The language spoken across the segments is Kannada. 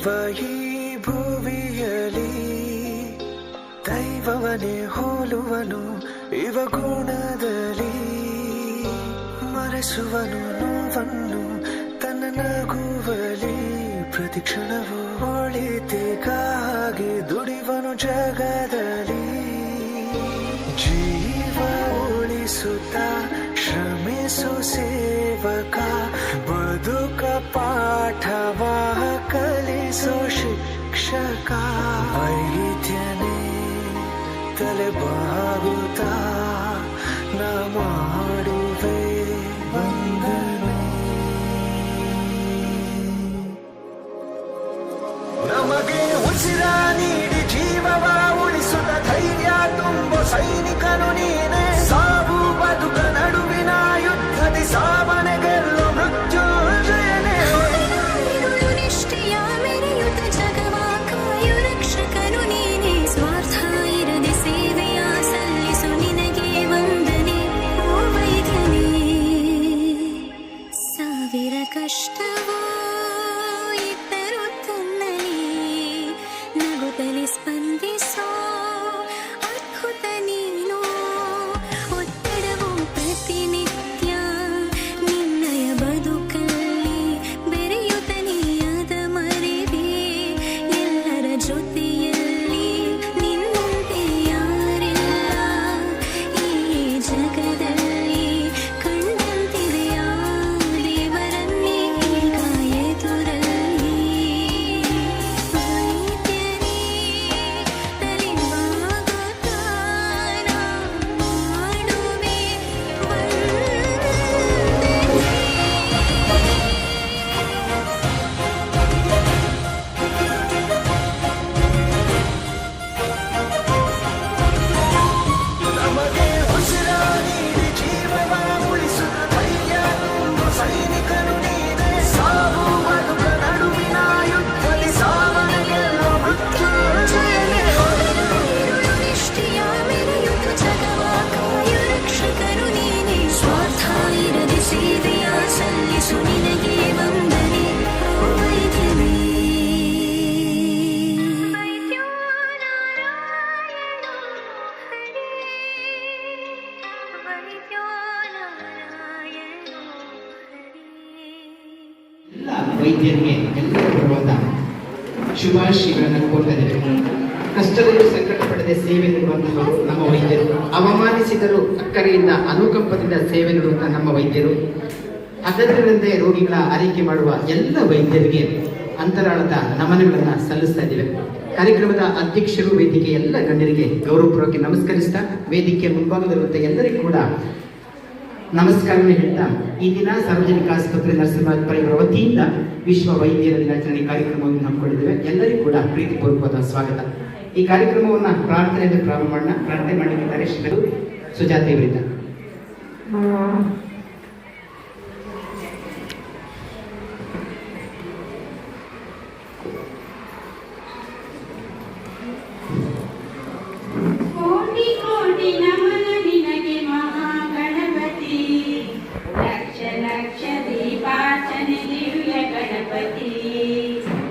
ಇರುವ ಈ ಭುವಿಯಲಿ ದೈವವನೇ ಹೋಲುವನು ಇವ ಗುಣದಲ್ಲಿ. ಮರೆಸುವನು ನೋವನ್ನು ತನ್ನ ನಗುವಲಿ, ಪ್ರತಿ ಕ್ಷಣವೂ ಒಳಿತಿಗಾಗಿ ದುಡಿವನು ಜಗದಲ್ಲಿ. ಜೀವ ಉಳಿಸುತ್ತ ಶ್ರಮಿಸು ಸೇವಕ, ಬದುಕ ಪಾಠವ ಕಲಿಸೋ ಶಿಕ್ಷಕ. ವೈದ್ಯನೇ ತಲೆ ಬಾಗುತ್ತಾ ನಾ ಮಾಡುವೆ ವಂದನೆ. ನಮಗೆ ಉಸಿರ ನೀಡಿ ಜೀವವ ಉಳಿಸುತ್ತ ಧೈರ್ಯ ತುಂಬೋ ಸೈನಿಕನು ನೀನೆ. ಸಾವು ಬದುಕ ನಡುವಿನ ಯುದ್ಧದಿ ಸಾವನೆ ಗೆಲ್ಲೋ ಮೃತ್ಯುಂಜಯನೇ. ನಿಷ್ಠೆಯ ಮೆರೆಯುತ್ತ ಜಗವ ಕಾಯು ರಕ್ಷಕನು ನೀನೆ. ಸ್ವಾರ್ಥ ಇರದೆ ಸೇವೆಯ ಸಲ್ಲಿಸು ನಿನಗೆ ವಂದನೆ ಓ ವೈದ್ಯನೇ. ಸಾವಿರ ಕಷ್ಟವೋ ಇದ್ದರೂ ತನ್ನಲ್ಲಿ ನಗುತ್ತಲೇ ಸ್ಪಂದಿಸೋ ಅದ್ಭುತ ನೀನು. ಒತ್ತಡವು ಪ್ರತಿನಿತ್ಯ ನಿನ್ನಯ ಬದುಕಲ್ಲಿ ಬೆರೆಯುತ್ತ ನೀಯದ ಮರೆವೆ. ಎಲ್ಲರ ಜೊತೆಯಲ್ಲಿ ನಿನ್ನಂತೆ ಯಾರಿಲ್ಲ ಈ ಜಗದಲ್ಲಿ. ಕಂಡಂತಿದೆಯಾ ದೇವರನ್ನೇ ಈಗ ಎದುರಲ್ಲಿ. ವೈದ್ಯರೇ ತಲೆಬಾಗುತ್ತಾ ನಾ ಮಾಡುವೆ ವಂದನೆ. ನಮಗೆ ಉಸಿರ ನೀಡಿ ಜೀವವ ಉಳಿಸುತ್ತ ಧೈರ್ಯ ತುಂಬೋ ಸೈನಿಕನು ನೀನೆ. ಸಾವು ಬದುಕ ನಡುವಿನ ಯುದ್ಧದಿ ಸಾವನೆ ಗೆಲ್ಲೋ ಮೃತ್ಯುಂಜಯನೇ. ನಿಷ್ಠೆಯ ಮೆರೆಯುತ್ತ ಜಗವ ಕಾಯು ರಕ್ಷಕನು ನೀನೆ. ಸ್ವಾರ್ಥ ಇರದೆ ಸೇವೆಯ ಸಲ್ಲಿಸು ನಿನಗೆ ವಂದನೆ ಓ ವೈದ್ಯನೇ. ವೈದ್ಯೋ ನಾರಾಯಣೋ ಹರಿ, ವೈದ್ಯೋ ನಾರಾಯಣೋ ಹರಿ. ಎಲ್ಲ ವೈದ್ಯರಿಗೆ ಎಲ್ಲರೂ ಬರುವಂತ ಶುಭಾಶಯಗಳನ್ನು ಕೋರ್ತಾ ಇದ್ದೇವೆ. ಕಷ್ಟದಲ್ಲೂ ಸಂಕಟ ಪಡದೆ ಸೇವೆ ನೀಡುವಂತಹವರು ನಮ್ಮ ವೈದ್ಯರು. ಅವಮಾನಿಸಿದರೂ ಅಕ್ಕರೆಯಿಂದ ಅನುಕಂಪದಿಂದ ಸೇವೆ ನೀಡುವಂತಹ ನಮ್ಮ ವೈದ್ಯರು. ಅಗತ್ಯವಿಲ್ಲದೆ ರೋಗಿಗಳ ಆರೈಕೆ ಮಾಡುವ ಎಲ್ಲ ವೈದ್ಯರಿಗೆ ಅಂತರಾಳದ ನಮನಗಳನ್ನು ಸಲ್ಲಿಸ್ತಾ ಇದ್ದೇವೆ. ಕಾರ್ಯಕ್ರಮದ ಅಧ್ಯಕ್ಷರು, ವೇದಿಕೆ ಎಲ್ಲ ಗಣ್ಯರಿಗೆ ಗೌರವಪೂರ್ವಕ ನಮಸ್ಕರಿಸ್ತಾ, ವೇದಿಕೆ ಮುಂಭಾಗದಲ್ಲಿರುವಂಥ ಎಲ್ಲರಿಗೂ ಕೂಡ ನಮಸ್ಕಾರವನ್ನು ಹೇಳ್ತಾ, ಈ ದಿನ ಸಾರ್ವಜನಿಕ ಆಸ್ಪತ್ರೆ ನರಸಿಂಹರಾಜ ಪರಿವಾರ ವತಿಯಿಂದ ವಿಶ್ವ ವೈದ್ಯರ ದಿನಾಚರಣೆ ಕಾರ್ಯಕ್ರಮವನ್ನು ಹಮ್ಮಿಕೊಂಡಿದ್ದೇವೆ. ಎಲ್ಲರಿಗೂ ಕೂಡ ಪ್ರೀತಿಪೂರ್ವಕವಾದ ಸ್ವಾಗತ. ಈ ಕಾರ್ಯಕ್ರಮವನ್ನು ಪ್ರಾರ್ಥನೆಯಿಂದ ಪ್ರಾರಂಭ ಮಾಡೋಣ. ಪ್ರಾರ್ಥನೆ ಮಾಡಲಿದ್ದಾರೆ ಶ್ರೀಮತಿ ಸುಜಾತ ಇವರಿಂದ. ಕೋಟಿ ಕೋಟಿ ನಮನ ನಿನಗೆ ಮಹಾಗಣಪತಿ. ಲಕ್ಷ ಲಕ್ಷ ದೀಪಾರ್ಚನೆ ದಿವ್ಯ ಗಣಪತಿ.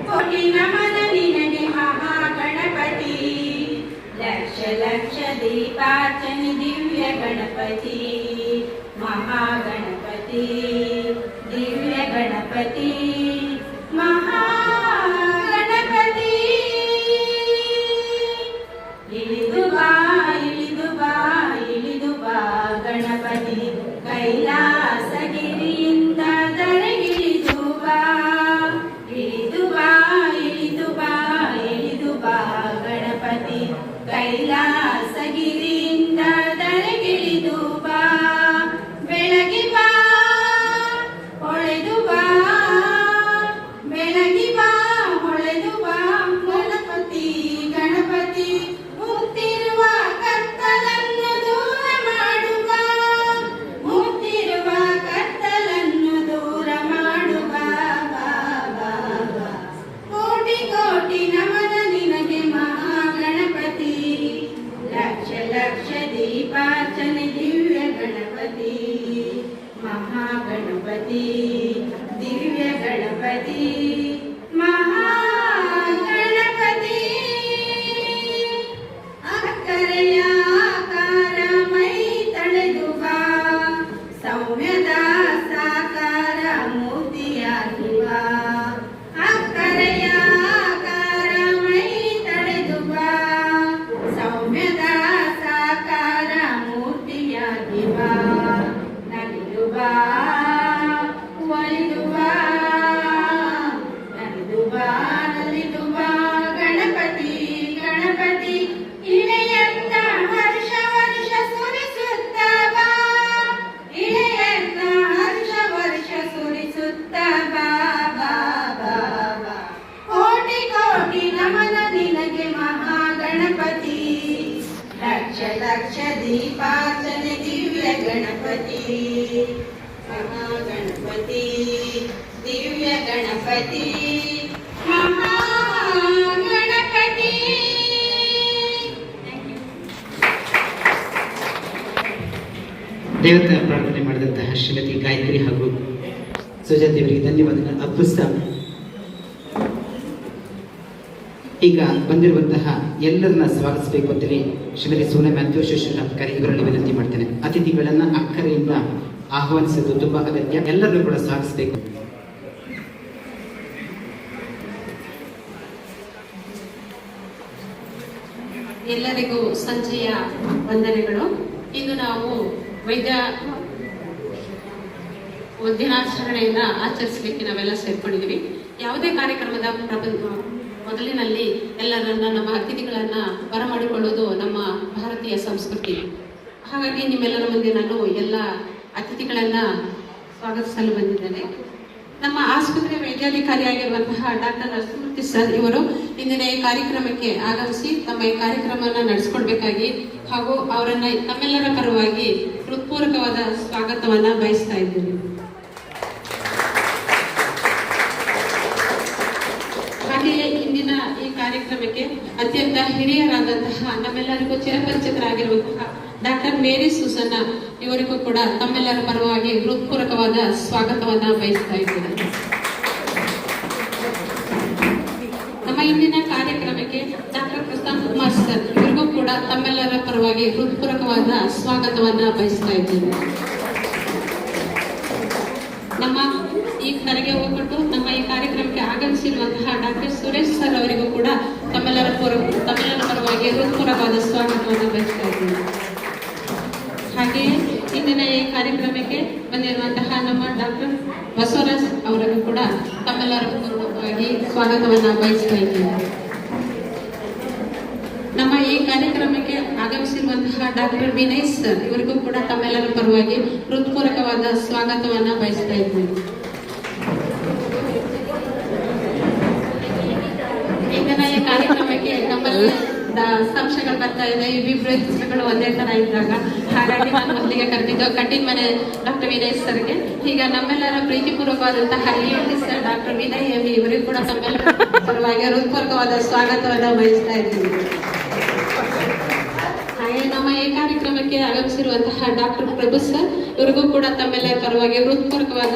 ಕೋಟಿ ನಮನ ನಿನಗೆ ಮಹಾಗಣಪತಿ. ಲಕ್ಷ ಲಕ್ಷ ದೀಪಾರ್ಚನೆ ದಿವ್ಯ ಗಣಪತಿ. ಮಹಾಗಣಪತಿ ದಿವ್ಯ ಗಣಪತಿ ಮಹಾಗಣಪತಿ. ಇಳಿದು ಬಾ ಇಳಿದು ಬಾ ಇಳಿದು ಬಾ ಗಣಪತಿ. ಕೈಲಾಸಗಿರಿಯಿಂದ ಧರೆಗಿಳಿದು ಬಾ. ಇಳಿದು ಬಾ ಇಳಿದು ಬಾ ಇಳಿದು ಬಾ ಗಣಪತಿ. ಕೈಲಾಸಗಿರಿಯಿಂದ ಧರೆಗಿಳಿದು ಬಾ. ಬೆಳಗಿ ಬಾ ಹೊಳೆದು ಬಾ. ಬೆಳಗಿ ಬಾ ಹೊಳೆದು ಬಾ ಗಣಪತಿ. ಗಣಪತಿ ಮುತ್ತಿರುವ ಕತ್ತಲನ್ನು ದೂರ ಮಾಡುವ. ಮುತ್ತಿರುವ ಕತ್ತಲನ್ನು ದೂರ ಮಾಡುವ. ಕೋಟಿ ಕೋಟಿ ನಮನ ನಿನಗೆ ಮಹಾಗಣಪತಿ. ದಕ್ಷ ದೀಪಾರ್ಚನೆ ದಿವ್ಯ ಗಣಪತಿ ಮಹಾಗಣಪತಿ ದಿವ್ಯ ಗಣಪತಿ ಮಹಾಗಣಪತಿ. ದೇವತಾ ಪ್ರಾರ್ಥನೆ ಮಾಡಿದಂತಹ ಶ್ರೀಮತಿ ಗಾಯತ್ರಿ ಹಾಗೂ ಸುಜಾತೆ ಅವರಿಗೆ ಧನ್ಯವಾದಗಳು ಅರ್ಪಿಸ್ತಾ ಈಗ ಬಂದಿರುವಂತಹ ಎಲ್ಲರನ್ನ ಸ್ವಾಗತಿಸಬೇಕು ಅಂತೇಳಿ ಶ್ರೀಮತಿ ಸೋನಾ ಮ್ಯಾಥ್ಯೂ ಶಿಕ್ಷಣಾಧಿಕಾರಿ ಇವರಲ್ಲಿ ವಿನಂತಿ ಮಾಡ್ತೇನೆ. ಅತಿಥಿಗಳನ್ನ ಅಕ್ಕರೆಯಿಂದ ಆಹ್ವಾನಿಸುವುದು ತುಂಬಾ ಅಗತ್ಯ. ಎಲ್ಲರನ್ನೂ ಕೂಡ ಸ್ವಾಗತಿಸಬೇಕು. ಎಲ್ಲರಿಗೂ ಸಂಜೆಯ ವಂದನೆಗಳು. ಇಂದು ನಾವು ದಿನಾಚರಣೆಯನ್ನ ಆಚರಿಸಲಿಕ್ಕೆ ನಾವೆಲ್ಲ ಸೇರ್ಕೊಂಡಿದ್ದೀವಿ. ಯಾವುದೇ ಕಾರ್ಯಕ್ರಮದ ಮೊದಲಿನಲ್ಲಿ ಎಲ್ಲರನ್ನ ನಮ್ಮ ಅತಿಥಿಗಳನ್ನ ಬರಮಾಡಿಕೊಳ್ಳುವುದು ನಮ್ಮ ಭಾರತೀಯ ಸಂಸ್ಕೃತಿ. ಹಾಗಾಗಿ ನಿಮ್ಮೆಲ್ಲರ ಮುಂದೆ ನಾನು ಎಲ್ಲ ಅತಿಥಿಗಳನ್ನ ಸ್ವಾಗತಿಸಲು ಬಂದಿದ್ದೇನೆ. ನಮ್ಮ ಆಸ್ಪತ್ರೆ ವೈದ್ಯಾಧಿಕಾರಿಯಾಗಿರುವಂತಹ ಡಾಕ್ಟರ್ ನರಸಿಂಹಮೂರ್ತಿ ಸರ್ ಇವರು ಇಂದಿನ ಈ ಕಾರ್ಯಕ್ರಮಕ್ಕೆ ಆಗಮಿಸಿ ತಮ್ಮ ಈ ಕಾರ್ಯಕ್ರಮವನ್ನು ನಡೆಸಿಕೊಡ್ಬೇಕಾಗಿ ಹಾಗೂ ಅವರನ್ನ ತಮ್ಮೆಲ್ಲರ ಪರವಾಗಿ ಹೃತ್ಪೂರ್ವಕವಾದ ಸ್ವಾಗತವನ್ನ ಬಯಸ್ತಾ ಇದ್ದೇನೆ. ಹಾಗೆಯೇ ಇಂದಿನ ಈ ಕಾರ್ಯಕ್ರಮಕ್ಕೆ ಅತ್ಯಂತ ಹಿರಿಯರಾದಂತಹ ನಮ್ಮೆಲ್ಲರಿಗೂ ಚಿರಪರಿಚಿತರಾಗಿರುವಂತಹ ಡಾಕ್ಟರ್ ಮೇರಿ ಸುಸನ್ನ ಇವರಿಗೂ ಕೂಡ ತಮ್ಮೆಲ್ಲರ ಪರವಾಗಿ ಹೃತ್ಪೂರ್ವಕವಾದ ಸ್ವಾಗತವನ್ನ ಬಯಸ್ತಾ ಇದ್ದೇನೆ. ನಮ್ಮ ಇಂದಿನ ಕಾರ್ಯಕ್ರಮಕ್ಕೆ ಡಾಕ್ಟರ್ ಪ್ರಶಾಂತ್ ಕುಮಾರ್ ಸರ್ ಇವರಿಗೂ ಕೂಡ ತಮ್ಮೆಲ್ಲರ ಪರವಾಗಿ ಹೃತ್ಪೂರ್ವಕವಾದ ಸ್ವಾಗತವನ್ನ ಬಯಸ್ತಾ ಇದ್ದೇನೆ. ನಮ್ಮ ಈ ಕರೆಗೆ ಹೋಗ್ಬಿಟ್ಟು ನಮ್ಮ ಈ ಕಾರ್ಯಕ್ರಮಕ್ಕೆ ಆಗಮಿಸಿರುವಂತಹ ಡಾಕ್ಟರ್ ಸುರೇಶ್ ಸರ್ ಅವರಿಗೂ ಕೂಡ ತಮ್ಮೆಲ್ಲರ ಪರವಾಗಿ ಹೃತ್ಪೂರ್ವಕವಾದ ಸ್ವಾಗತವನ್ನು ಬಯಸ್ತಾ ಇದ್ದೇನೆ. ಹಾಗೆಯೇ ಇಂದಿನ ಈ ಕಾರ್ಯಕ್ರಮಕ್ಕೆ ಬಂದಿರುವಂತಹ ನಮ್ಮ ಡಾಕ್ಟರ್ ಬಸವರಾಜ್ ಅವರಿಗೂ ಕೂಡ ತಮ್ಮೆಲ್ಲರ ಪರವಾಗಿ ಸ್ವಾಗತವನ್ನು ಬಯಸ್ತಾ ಇದ್ದೇನೆ. ನಮ್ಮ ಈ ಕಾರ್ಯಕ್ರಮಕ್ಕೆ ಆಗಮಿಸಿರುವಂತಹ ಡಾಕ್ಟರ್ ವಿನಯ್ ಸರ್ ಇವರಿಗೂ ಕೂಡ ತಮ್ಮೆಲ್ಲರ ಪರವಾಗಿ ಹೃತ್ಪೂರ್ವಕವಾದ ಸ್ವಾಗತವನ್ನ ಬಯಸ್ತಾ ಇದ್ದೇನೆ. ಇಂದಿನ ಈ ಕಾರ್ಯಕ್ರಮಕ್ಕೆ ನಮ್ಮಲ್ಲಿ ಸಂಶಯಗಳು ಬರ್ತಾ ಇದೆ. ಇವಿಬ್ರು ಹೆಸರುಗಳು ಒಂದೇ ತರ ಇದ್ದಾಗ ಹಾಗಾಗಿ ನಾನು ಮೊದಲಿಗೆ ಕರೆದಿದ್ದು ಕಟ್ಟಿನ ಮನೆ ಡಾಕ್ಟರ್ ವಿನಯ್ ಸರ್ಗೆ. ಈಗ ನಮ್ಮೆಲ್ಲರ ಪ್ರೀತಿಪೂರ್ವಕವಾದಂತಹ ಸರ್ ಡಾಕ್ಟರ್ ವಿನಯ್ ಎಂ ಇವರಿಗೂ ಕೂಡ ತಮ್ಮೆಲ್ಲರ ಪರವಾಗಿ ಹೃತ್ಪೂರ್ವಕವಾದ ಸ್ವಾಗತವನ್ನ ಬಯಸ್ತಾ ಇದ್ದೀನಿ. ಹಾಗೆ ನಮ್ಮ ಈ ಕಾರ್ಯಕ್ರಮಕ್ಕೆ ಆಗಮಿಸಿರುವಂತಹ ಡಾಕ್ಟರ್ ಪ್ರಭು ಸರ್ ಇವರಿಗೂ ಕೂಡ ತಮ್ಮೆಲ್ಲರ ಪರವಾಗಿ ಹೃತ್ಪೂರ್ವಕವಾದ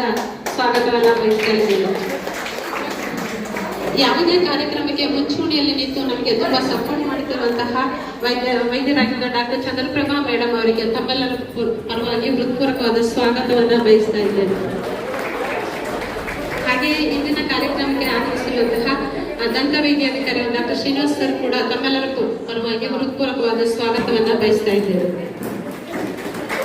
ಸ್ವಾಗತವನ್ನ ಬಯಸ್ತಾ ಇದ್ದೀನಿ. ಯಾವುದೇ ಕಾರ್ಯಕ್ರಮಕ್ಕೆ ಮುಂಚೂಣಿಯಲ್ಲಿ ನಿಂತು ನಮಗೆ ತುಂಬಾ ಸಪೋರ್ಟ್ ಮಾಡುತ್ತಿರುವಂತಹ ವೈದ್ಯರಾಗಿದ್ದ ಡಾಕ್ಟರ್ ಚಂದ್ರಪ್ರಭಾ ಮೇಡಮ್ ಅವರಿಗೆ ತಮ್ಮೆಲ್ಲರ ಪರವಾಗಿ ಹೃತ್ಪೂರ್ವಕವಾದ ಸ್ವಾಗತವನ್ನ ಬಯಸ್ತಾ ಇದ್ದೇನೆ. ಹಾಗೆಯೇ ಇಂದಿನ ಕಾರ್ಯಕ್ರಮಕ್ಕೆ ಆಗಮಿಸಿರುವಂತಹ ದಂತ ವೈದ್ಯಾಧಿಕಾರಿ ಡಾಕ್ಟರ್ ಶ್ರೀನಿವಾಸ್ ಸರ್ ಕೂಡ ತಮ್ಮೆಲ್ಲರ ಪರವಾಗಿ ಹೃತ್ಪೂರ್ವಕವಾದ ಸ್ವಾಗತವನ್ನ ಬಯಸ್ತಾ ಇದ್ದೇವೆ.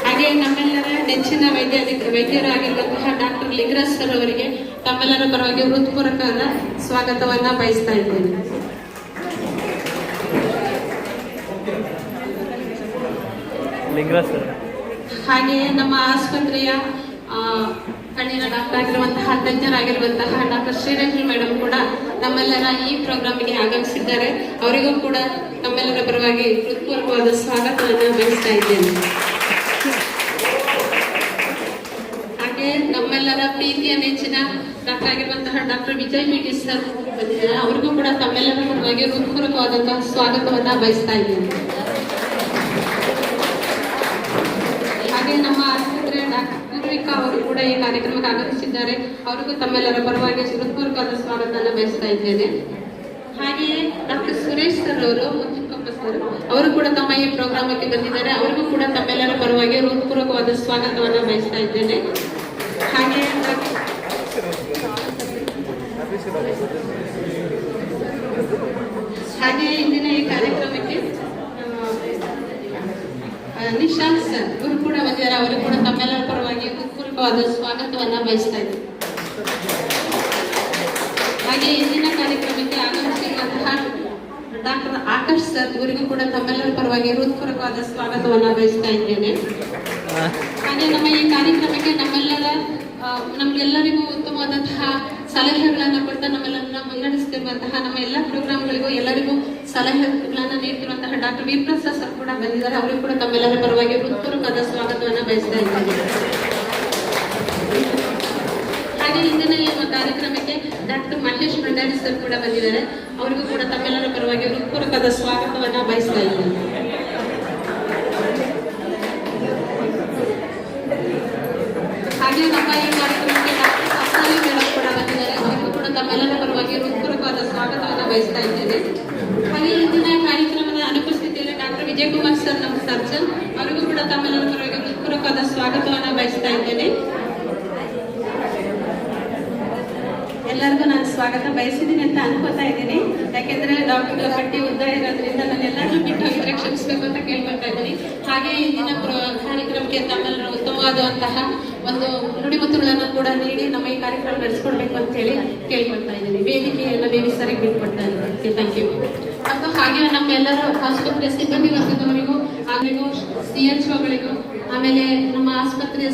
ಹಾಗೆ ನಮ್ಮೆಲ್ಲರ ನೆಚ್ಚಿನ ವೈದ್ಯರಾಗಿರುವಂತಹ ಡಾಕ್ಟರ್ ಲಿಂಗರಾಜ್ ಸರ್ ಅವರಿಗೆ ತಮ್ಮೆಲ್ಲರ ಪರವಾಗಿ ಹೃತ್ಪೂರ್ವಕವಾದ ಸ್ವಾಗತವನ್ನ ಬಯಸ್ತಾ ಇದ್ದೇನೆ. ಹಾಗೆಯೇ ನಮ್ಮ ಆಸ್ಪತ್ರೆಯ ಕಣ್ಣಿನ ಡಾಕ್ಟರ್ ಆಗಿರುವಂತಹ ತಜ್ಞರಾಗಿರುವಂತಹ ಡಾಕ್ಟರ್ ಶ್ರೀರೇಖಿ ಮೇಡಮ್ ಕೂಡ ನಮ್ಮೆಲ್ಲರ ಈ ಪ್ರೋಗ್ರಾಮಿಗೆ ಆಗಮಿಸಿದ್ದಾರೆ. ಅವರಿಗೂ ಕೂಡ ತಮ್ಮೆಲ್ಲರ ಪರವಾಗಿ ಹೃತ್ಪೂರ್ವಕವಾದ ಸ್ವಾಗತವನ್ನು ಬಯಸ್ತಾ ಇದ್ದೇನೆ. ಹಾಗೆ ನಮ್ಮೆಲ್ಲರ ಪ್ರೀತಿಯ ನೆಚ್ಚಿನ ಡಾಕ್ಟರ್ ಆಗಿರುವಂತಹ ಡಾಕ್ಟರ್ ವಿಜಯ್ ಮಿಟಿ ಸರ್ ಬಂದಿದ್ದಾರೆ. ಅವರಿಗೂ ಕೂಡ ತಮ್ಮೆಲ್ಲರ ಪರವಾಗಿ ಹೃತ್ಪೂರ್ವಕವಾದಂತಹ ಸ್ವಾಗತವನ್ನ ಬಯಸ್ತಾ ಇದ್ದೇನೆ. ಹಾಗೆ ನಮ್ಮ ಆಸ್ಪತ್ರೆಯ ಡಾಕ್ಟರ್ ಪೂರ್ವಿಕಾ ಅವರು ಕೂಡ ಈ ಕಾರ್ಯಕ್ರಮಕ್ಕೆ ಆಗಮಿಸಿದ್ದಾರೆ. ಅವರಿಗೂ ತಮ್ಮೆಲ್ಲರ ಪರವಾಗಿ ಹೃತ್ಪೂರ್ವಕವಾದ ಸ್ವಾಗತವನ್ನು ಬಯಸ್ತಾ ಇದ್ದೇನೆ. ಹಾಗೆಯೇ ಡಾಕ್ಟರ್ ಸುರೇಶ್ ಸರ್ ಅವರು ಸರ್ ಅವರು ಕೂಡ ತಮ್ಮ ಈ ಪ್ರೋಗ್ರಾಮಕ್ಕೆ ಬಂದಿದ್ದಾರೆ. ಅವರಿಗೂ ಕೂಡ ತಮ್ಮೆಲ್ಲರ ಪರವಾಗಿ ಹೃತ್ಪೂರ್ವಕವಾದ ಸ್ವಾಗತವನ್ನು ಬಯಸ್ತಾ ಇದ್ದೇನೆ. ಹಾಗೆ ಇಂದಿನ ಈ ಕಾರ್ಯಕ್ರಮಕ್ಕೆ ನಿಶಾಂತ್ ಸರ್ ಇವರು ಕೂಡ ಬಂದಿದ್ದಾರೆ. ಅವರು ಕೂಡ ತಮ್ಮೆಲ್ಲರ ಪರವಾಗಿ ಹೃತ್ಪೂರ್ವಕವಾದ ಸ್ವಾಗತವನ್ನ ಬಯಸ್ತಾ ಇದ್ದಾರೆ. ಹಾಗೆ ಇಂದಿನ ಕಾರ್ಯಕ್ರಮಕ್ಕೆ ಆಗಮಿಸಿರುವಂತಹ ಡಾಕ್ಟರ್ ಆಕಾಶ್ ಸರ್ ಇವರಿಗೂ ಕೂಡ ತಮ್ಮೆಲ್ಲರ ಪರವಾಗಿ ಹೃತ್ಪೂರ್ವಕವಾದ ಸ್ವಾಗತವನ್ನ ಬಯಸ್ತಾ ಇದ್ದೇನೆ. ಹಾಗೆ ನಮ್ಮ ಈ ಕಾರ್ಯಕ್ರಮಕ್ಕೆ ನಮ್ಗೆಲ್ಲರಿಗೂ ಉತ್ತಮವಾದಂತಹ ಸಲಹೆಗಳನ್ನು ಕೊಡ್ತಾ ನಮ್ಮೆಲ್ಲರನ್ನ ಮುನ್ನಡೆಸ್ತಿರುವಂತಹ ನಮ್ಮ ಎಲ್ಲ ಪ್ರೋಗ್ರಾಮ್ಗಳಿಗೂ ಎಲ್ಲರಿಗೂ ಸಲಹೆಗಳನ್ನ ನೀಡ್ತಿರುವಂತಹ ಡಾಕ್ಟರ್ ವೀರಪ್ರಸಾದ್ ಸರ್ ಕೂಡ ಬಂದಿದ್ದಾರೆ. ಅವರಿಗೂ ಕೂಡ ತಮ್ಮೆಲ್ಲರ ಪರವಾಗಿ ಹೃತ್ಪೂರ್ವಕವಾದ ಸ್ವಾಗತವನ್ನ ಬಯಸ್ತಾ ಇದ್ದೇನೆ. ಹಾಗೆ ಇಂದಿನ ಈ ಕಾರ್ಯಕ್ರಮಕ್ಕೆ ಡಾಕ್ಟರ್ ಮಹೇಶ್ ಭಂಡಾರಿ ಸರ್ ಕೂಡ ಬಂದಿದ್ದಾರೆ. ಅವರಿಗೂ ಕೂಡ ತಮ್ಮೆಲ್ಲರ ಪರವಾಗಿ ಹೃತ್ಪೂರ್ವಕವಾದ ಸ್ವಾಗತವನ್ನ ಬಯಸ್ತಾ ಇದ್ದೇನೆ. ಹಾಗೆ ನಮ್ಮ ಈ ಕಾರ್ಯಕ್ರಮಕ್ಕೆ ಡಾಕ್ಟರ್ ಸಪ್ತಾಲಿ ಮೇಡಮ್ ಕೂಡ ಬಂದಿದ್ದಾರೆ. ಅವರಿಗೂ ಕೂಡ ತಮ್ಮೆಲ್ಲರ ಪರವಾಗಿ ಹೃತ್ಪೂರ್ವಕವಾದ ಸ್ವಾಗತವನ್ನು ಬಯಸ್ತಾ ಇದ್ದೇನೆ. ಹಾಗೆ ಇಂದಿನ ಕಾರ್ಯಕ್ರಮದ ಅನುಪಸ್ಥಿತಿಯಲ್ಲಿ ಡಾಕ್ಟರ್ ವಿಜಯಕುಮಾರ್ ಸರ್ ನಮ್ಮ ಸರ್ಜನ್, ಅವರಿಗೂ ಕೂಡ ತಮ್ಮೆಲ್ಲರ ಪರವಾಗಿ ಹೃತ್ಪೂರ್ವಕವಾದ ಸ್ವಾಗತವನ್ನು ಬಯಸ್ತಾ ಇದ್ದೇನೆ. ಎಲ್ಲರಿಗೂ ನಾನು ಸ್ವಾಗತ ಬಯಸಿದ್ದೀನಿ ಅಂತ ಅನ್ಕೋತಾ ಇದ್ದೀನಿ. ಯಾಕೆಂದ್ರೆ ಡಾಕ್ಟರ್ಗಳ ಪಟ್ಟಿ ಉದ್ದ ಇರೋದ್ರಿಂದ ನಾನು ಎಲ್ಲರೂ ಬಿಟ್ಟು ಹೋಗಿದ್ರೆ ಕ್ಷಮಿಸಬೇಕು ಅಂತ ಕೇಳ್ಕೊಳ್ತಾ ಇದ್ದೀನಿ. ಹಾಗೆ ಇಂದಿನ ಕಾರ್ಯಕ್ರಮಕ್ಕೆ ತಮ್ಮೆಲ್ಲರೂ ಉತ್ತಮವಾದಂತಹ ಒಂದು ನುಡಿಮುತ್ತುಗಳನ್ನು ಕೂಡ ನೀಡಿ ನಮ್ಮ ಈ ಕಾರ್ಯಕ್ರಮ ನಡೆಸ್ಕೊಡ್ಬೇಕು ಅಂತ ಹೇಳಿ ಕೇಳ್ಕೊಳ್ತಾ ಇದ್ದೀನಿ. ವೇದಿಕೆಯನ್ನು ಬೇಬಿ ಸರಿಗೆ ಬಿಟ್ಕೊಡ್ತಾ ಇದ್ದೀನಿ. Thank you. ಮತ್ತು ಹಾಗೆ ನಮ್ಮೆಲ್ಲರೂ ಆಸ್ಪತ್ರೆಯ ಸಿಬ್ಬಂದಿ ವರ್ಗದವರಿಗೂ ಆಮೇಲೆ CHOಗಳಿಗೂ ಆಮೇಲೆ ನಮ್ಮ ಆಸ್ಪತ್ರೆಯ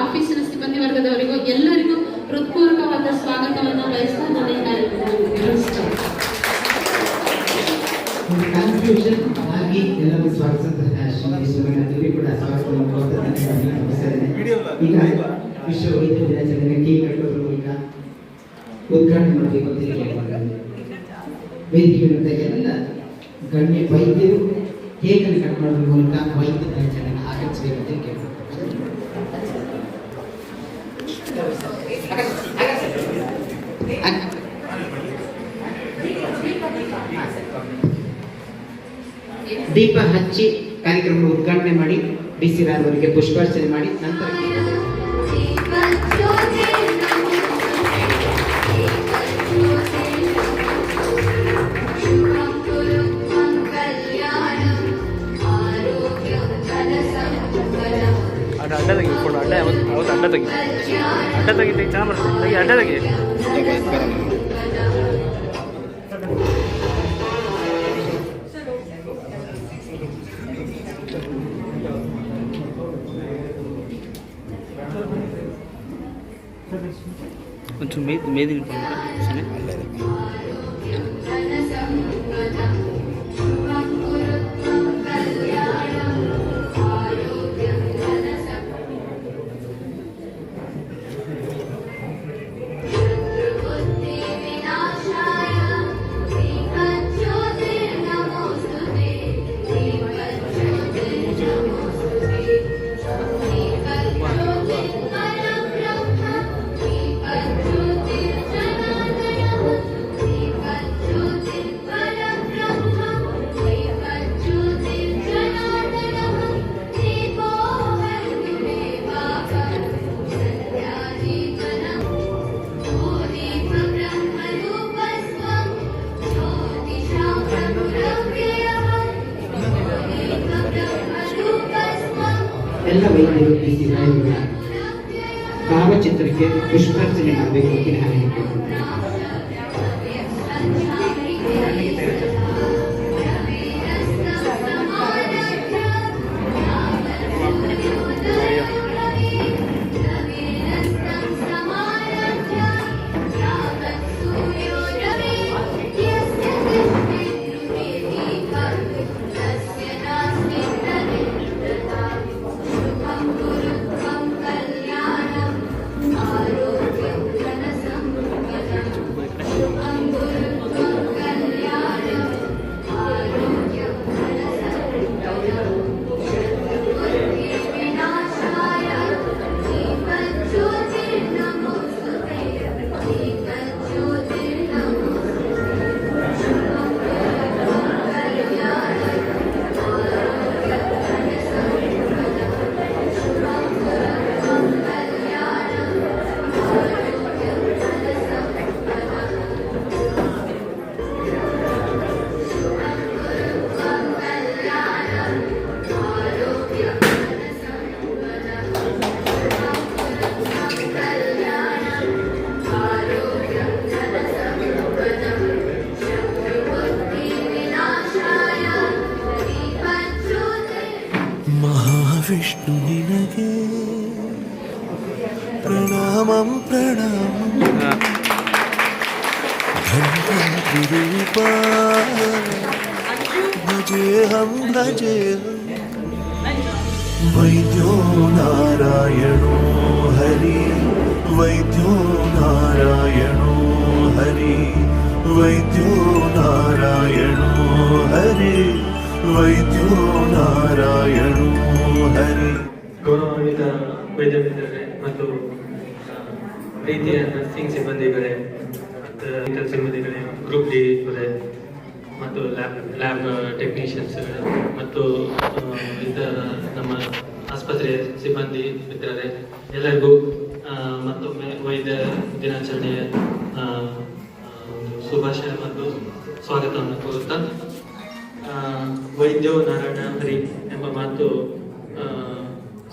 ಆಫೀಸಿನ ಸಿಬ್ಬಂದಿ ವರ್ಗದವರಿಗೂ ಎಲ್ಲರಿಗೂ ಹೃತ್ಪೂರ್ವಕವಾದ ಸ್ವಾಗತವನ್ನು ಬಯಸ್ತಾ ನನ್ನ ಈ ಕನ್ಫ್ಯೂಷನ್ ಆಗಿ ಎಲ್ಲರೂ ಸ್ವಾಗತಿಸಿದ ಶ್ರೀ ಕೂಡ ಸ್ವಾಗತವನ್ನು ಕೋರುತ್ತೇನೆ. ಈಗ ವಿಶ್ವ ವೈದ್ಯ ದಿನಾಚರಣೆ ಕೇಕ್ ಕಟ್ಟೋರು ಈಗ ಉದ್ಘಾಟನೆ ಮಾಡಬೇಕು ಅಂತ ಕೇಳಿದ್ದಾರೆ. ವೇದಿಕೆ ಎಲ್ಲ ಗಣ್ಯ ವೈದ್ಯರು ಕೇಕನ್ನು ಕಟ್ ಮಾಡೋದ್ರ ಮೂಲಕ ವೈದ್ಯ ದಿನಾಚರಣೆಯನ್ನು ಆಚರಿಸಬೇಕು ಅಂತ ಕೇಳಿದ್ದಾರೆ. ದೀಪ ಹಚ್ಚಿ ಕಾರ್ಯಕ್ರಮ ಉದ್ಘಾಟನೆ ಮಾಡಿ DC ರಾವ್ ಅವರಿಗೆ ಪುಷ್ಪಾರ್ಚನೆ ಮಾಡಿ ನಂತರ ಅಡ್ಡ ತೆಗಿ ಫೋಟೋ ಅಡ್ಡ ಅವತ್ತು ಅಡ್ಡ ತೆಗಿ ಚೆನ್ನಾಗಿ ಬರ್ತದೆ ಅಡ್ಡ ತೆಗಿ కొంచెం మేది ಎಲ್ಲ ವೈದ್ಯರು DC ರಾವ್ ಭಾವಚಿತ್ರಕ್ಕೆ ಪುಷ್ಪಾರ್ಚನೆ ಮಾಡಬೇಕು ಅಂತ ಹೇಳಿದ್ದೇನೆ. ವಿಷ್ಣು ನಿನಗೆ ಪ್ರಣಾಮಂ ಪ್ರಣಾಮಂ भजे हम वैद्यो नारायणो हरि वैद्यो नारायणो हरि वैद्यो नारायणो हरि वैद्यो नारायणो हरि. ಗೌರವಾನ್ವಿತ ವೈದ್ಯ ಮಿತ್ರರೇ ಮತ್ತು ಪ್ರೀತಿಯ ನರ್ಸಿಂಗ್ ಸಿಬ್ಬಂದಿಗಳೇ ಮತ್ತು ಮೆಡಿಕಲ್ ಸಿಬ್ಬಂದಿಗಳೇ, ಗ್ರೂಪ್ ಡಿ ಅವರೇ ಮತ್ತು ಲ್ಯಾಬ್ ಟೆಕ್ನಿಷಿಯನ್ಸ್ಗಳೇ ಮತ್ತು ಇತರ ನಮ್ಮ ಆಸ್ಪತ್ರೆಯ ಸಿಬ್ಬಂದಿ ಮಿತ್ರರೇ, ಎಲ್ಲರಿಗೂ ಮತ್ತೊಮ್ಮೆ ವೈದ್ಯ ದಿನಾಚರಣೆಯ ಶುಭಾಶಯ ಮತ್ತು ಸ್ವಾಗತವನ್ನು ಕೋರುತ್ತಾ, ವೈದ್ಯೋ ನಾರಾಯಣ ಹರಿ ಎಂಬ ಮಾತು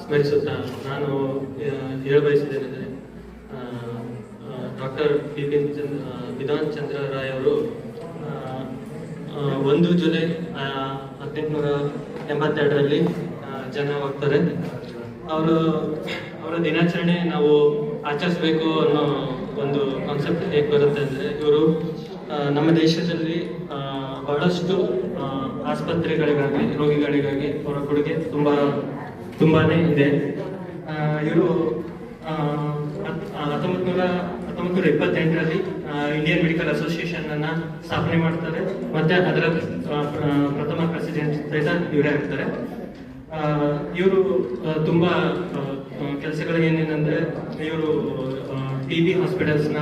ಸ್ಮರಿಸುತ್ತಾ ನಾನು ಹೇಳಬಯಸಿದ್ದೇನೆಂದರೆ, ಡಾಕ್ಟರ್ ಬಿಧಾನ್ ಚಂದ್ರ ರಾಯ್ ಅವರು 1 ಜುಲೈ 1882ರಲ್ಲಿ ಜನವಾಗ್ತಾರೆ. ಅವರ ದಿನಾಚರಣೆ ನಾವು ಆಚರಿಸಬೇಕು ಅನ್ನೋ ಒಂದು ಕಾನ್ಸೆಪ್ಟ್ ಹೇಗೆ ಬರುತ್ತೆ ಅಂದರೆ, ಇವರು ನಮ್ಮ ದೇಶದಲ್ಲಿ ಬಹಳಷ್ಟು ಆಸ್ಪತ್ರೆಗಳಿಗಾಗಿ, ರೋಗಿಗಳಿಗಾಗಿ ಅವರ ಕೊಡುಗೆ ತುಂಬಾನೇ ಇದೆ. ಇವರು 1928ರಲ್ಲಿ ಇಂಡಿಯನ್ ಮೆಡಿಕಲ್ ಅಸೋಸಿಯೇಷನ್ ಅನ್ನ ಸ್ಥಾಪನೆ ಮಾಡ್ತಾರೆ. ಮತ್ತೆ ಅದರ ಪ್ರಥಮ ಪ್ರೆಸಿಡೆಂಟ್ ಸಹಿತ ಇವರೇ ಆಗ್ತಾರೆ. ಇವರು ತುಂಬಾ ಕೆಲಸಗಳು ಏನೇನಂದ್ರೆ, ಇವರು TB ಹಾಸ್ಪಿಟಲ್ಸ್ನ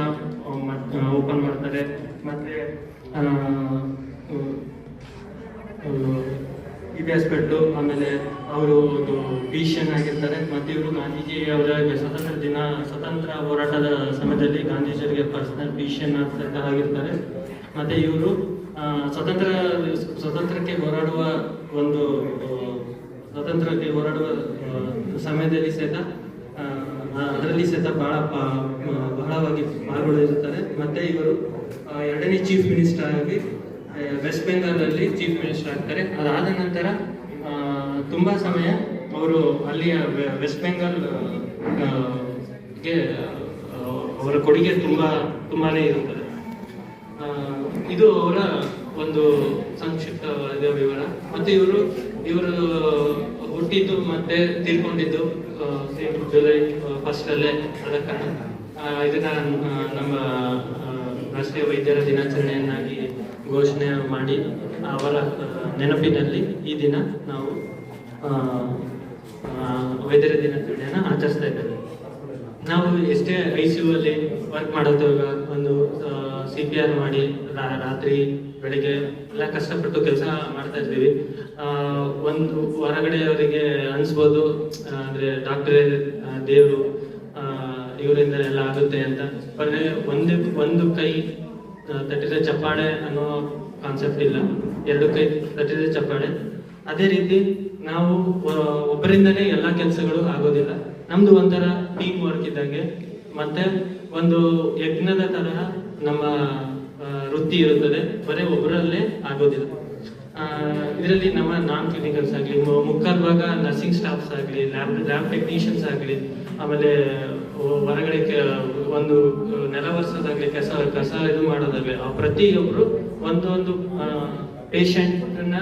ಓಪನ್ ಮಾಡ್ತಾರೆ. ಮತ್ತೆ TB ಹಾಸ್ಪಿಟ್ಲು, ಆಮೇಲೆ ಅವರು ಒಂದು ಫಿಸಿಷಿಯನ್ ಆಗಿರ್ತಾರೆ. ಮತ್ತೆ ಇವರು ಗಾಂಧೀಜಿ ಅವರ ಸ್ವತಂತ್ರ ಹೋರಾಟದ ಸಮಯದಲ್ಲಿ ಗಾಂಧೀಜಿಯವರಿಗೆ ಪರ್ಸನಲ್ ಫಿಸಿಷಿಯನ್ ಆಗಿರ್ತಾರೆ. ಮತ್ತೆ ಇವರು ಸ್ವತಂತ್ರಕ್ಕೆ ಹೋರಾಡುವ ಸಮಯದಲ್ಲಿ ಸಹಿತ ಅದರಲ್ಲಿ ಸಹಿತ ಬಹಳವಾಗಿ ಪಾಲ್ಗೊಳ್ಳಿರುತ್ತಾರೆ. ಮತ್ತೆ ಇವರು 2ನೇ ಚೀಫ್ ಮಿನಿಸ್ಟರ್ ಆಗಿ ವೆಸ್ಟ್ ಬೆಂಗಾಲಲ್ಲಿ ಚೀಫ್ ಮಿನಿಸ್ಟರ್ ಆಗ್ತಾರೆ. ಅದಾದ ನಂತರ ತುಂಬಾ ಸಮಯ ಅವರು ಅಲ್ಲಿಯ ವೆಸ್ಟ್ ಬೆಂಗಾಲ್ಗೆ ಅವರ ಕೊಡುಗೆ ತುಂಬಾನೇ ಇರುತ್ತದೆ. ಇದು ಅವರ ಒಂದು ಸಂಕ್ಷಿಪ್ತವಾದ ವಿವರ. ಮತ್ತೆ ಇವರು ಹುಟ್ಟಿದ್ದು ಮತ್ತೆ ತೀರ್ಕೊಂಡಿದ್ದು ಜುಲೈ 1 ಆದ ಕಾರಣ ಇದನ್ನ ನಮ್ಮ ರಾಷ್ಟ್ರೀಯ ವೈದ್ಯರ ದಿನಾಚರಣೆಯನ್ನಾಗಿ ಘೋಷಣೆ ಮಾಡಿ ಅವರ ನೆನಪಿನಲ್ಲಿ ಈ ದಿನ ನಾವು ವೈದ್ಯರ ದಿನಾಚರಣೆಯನ್ನು ಆಚರಿಸ್ತಾ ಇದ್ದೇವೆ. ನಾವು ಎಷ್ಟೇ ICU ಅಲ್ಲಿ ವರ್ಕ್ ಮಾಡೋದಾಗ ಒಂದು CPR ಮಾಡಿ ರಾತ್ರಿ ಬೆಳಿಗ್ಗೆ ಎಲ್ಲ ಕಷ್ಟಪಟ್ಟು ಕೆಲಸ ಮಾಡ್ತಾ ಇರ್ತೀವಿ. ಒಂದು ಹೊರಗಡೆ ಅವರಿಗೆ ಅನ್ಸ್ಬೋದು, ಅಂದ್ರೆ ಡಾಕ್ಟ್ರೇ ದೇವರು, ಇವರಿಂದ ಎಲ್ಲ ಆಗುತ್ತೆ ಅಂತ. ಒಂದು ಕೈ ತಟ್ಟಿದ ಚಪ್ಪಾಳೆ ಅನ್ನೋ ಕಾನ್ಸೆಪ್ಟ್ ಇಲ್ಲ, 2 ಕೈ ತಟ್ಟಿದ ಚಪ್ಪಾಳೆ. ಅದೇ ರೀತಿ ನಾವು ಒಬ್ಬರಿಂದನೇ ಎಲ್ಲ ಕೆಲಸಗಳು ಆಗೋದಿಲ್ಲ. ನಮ್ದು ಒಂಥರ ಟೀಮ್ ವರ್ಕ್ ಇದ್ದಂಗೆ, ಮತ್ತೆ ಒಂದು ಯಜ್ಞದ ತರಹ ನಮ್ಮ ವೃತ್ತಿ ಇರುತ್ತದೆ. ಬರೀ ಒಬ್ಬರಲ್ಲೇ ಆಗೋದಿಲ್ಲ. ಇದರಲ್ಲಿ ನಮ್ಮ ನಾನ್ ಕ್ಲಿನಿಕಲ್ಸ್ ಆಗಲಿ, ಮುಕ್ಕಾಲು ಭಾಗ ನರ್ಸಿಂಗ್ ಸ್ಟಾಫ್ಸ್ ಆಗಲಿ, ಲ್ಯಾಬ್ ಟೆಕ್ನಿಷಿಯನ್ಸ್ ಆಗಲಿ, ಆಮೇಲೆ ಹೊರಗಡೆ ಒಂದು ನೆಲ ವರ್ಷದಾಗಲಿ ಕಸ ಇದು ಮಾಡೋದಾಗಲಿ, ಪ್ರತಿಯೊಬ್ಬರು ಒಂದೊಂದು ಪೇಷಂಟ್ನ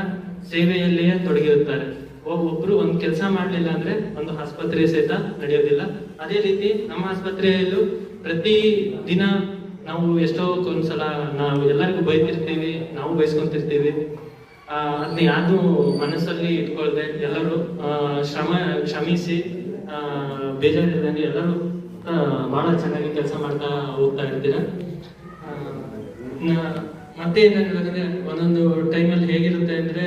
ಸೇವೆಯಲ್ಲಿಯೇ ತೊಡಗಿರುತ್ತಾರೆ. ಒಬ್ರು ಒಂದು ಕೆಲಸ ಮಾಡಲಿಲ್ಲ ಅಂದ್ರೆ ಒಂದು ಆಸ್ಪತ್ರೆ ಸಹಿತ ನಡೆಯೋದಿಲ್ಲ. ಅದೇ ರೀತಿ ನಮ್ಮ ಆಸ್ಪತ್ರೆಯಲ್ಲೂ ಪ್ರತಿ ದಿನ ನಾವು ಎಷ್ಟೋ ಒಂದ್ಸಲ ನಾವು ಎಲ್ಲರಿಗೂ ಬೈತಿರ್ತೀವಿ, ನಾವು ಬೈಸ್ಕೊಂತಿರ್ತೀವಿ. ಅದನ್ನ ಯಾರು ಮನಸ್ಸಲ್ಲಿ ಇಟ್ಕೊಳ್ದೆ ಎಲ್ಲರೂ ಶ್ರಮಿಸಿ ಬೇಜಾರಿಲ್ಲದಂಗೆ ಎಲ್ಲರೂ ಬಹಳ ಚೆನ್ನಾಗಿ ಕೆಲಸ ಮಾಡ್ತಾ ಹೋಗ್ತಾ ಇರ್ತೀರ. ಮತ್ತೆ ಏನಾಗುತ್ತೆ, ಒಂದೊಂದು ಟೈಮಲ್ಲಿ ಹೇಗಿರುತ್ತೆ ಅಂದ್ರೆ,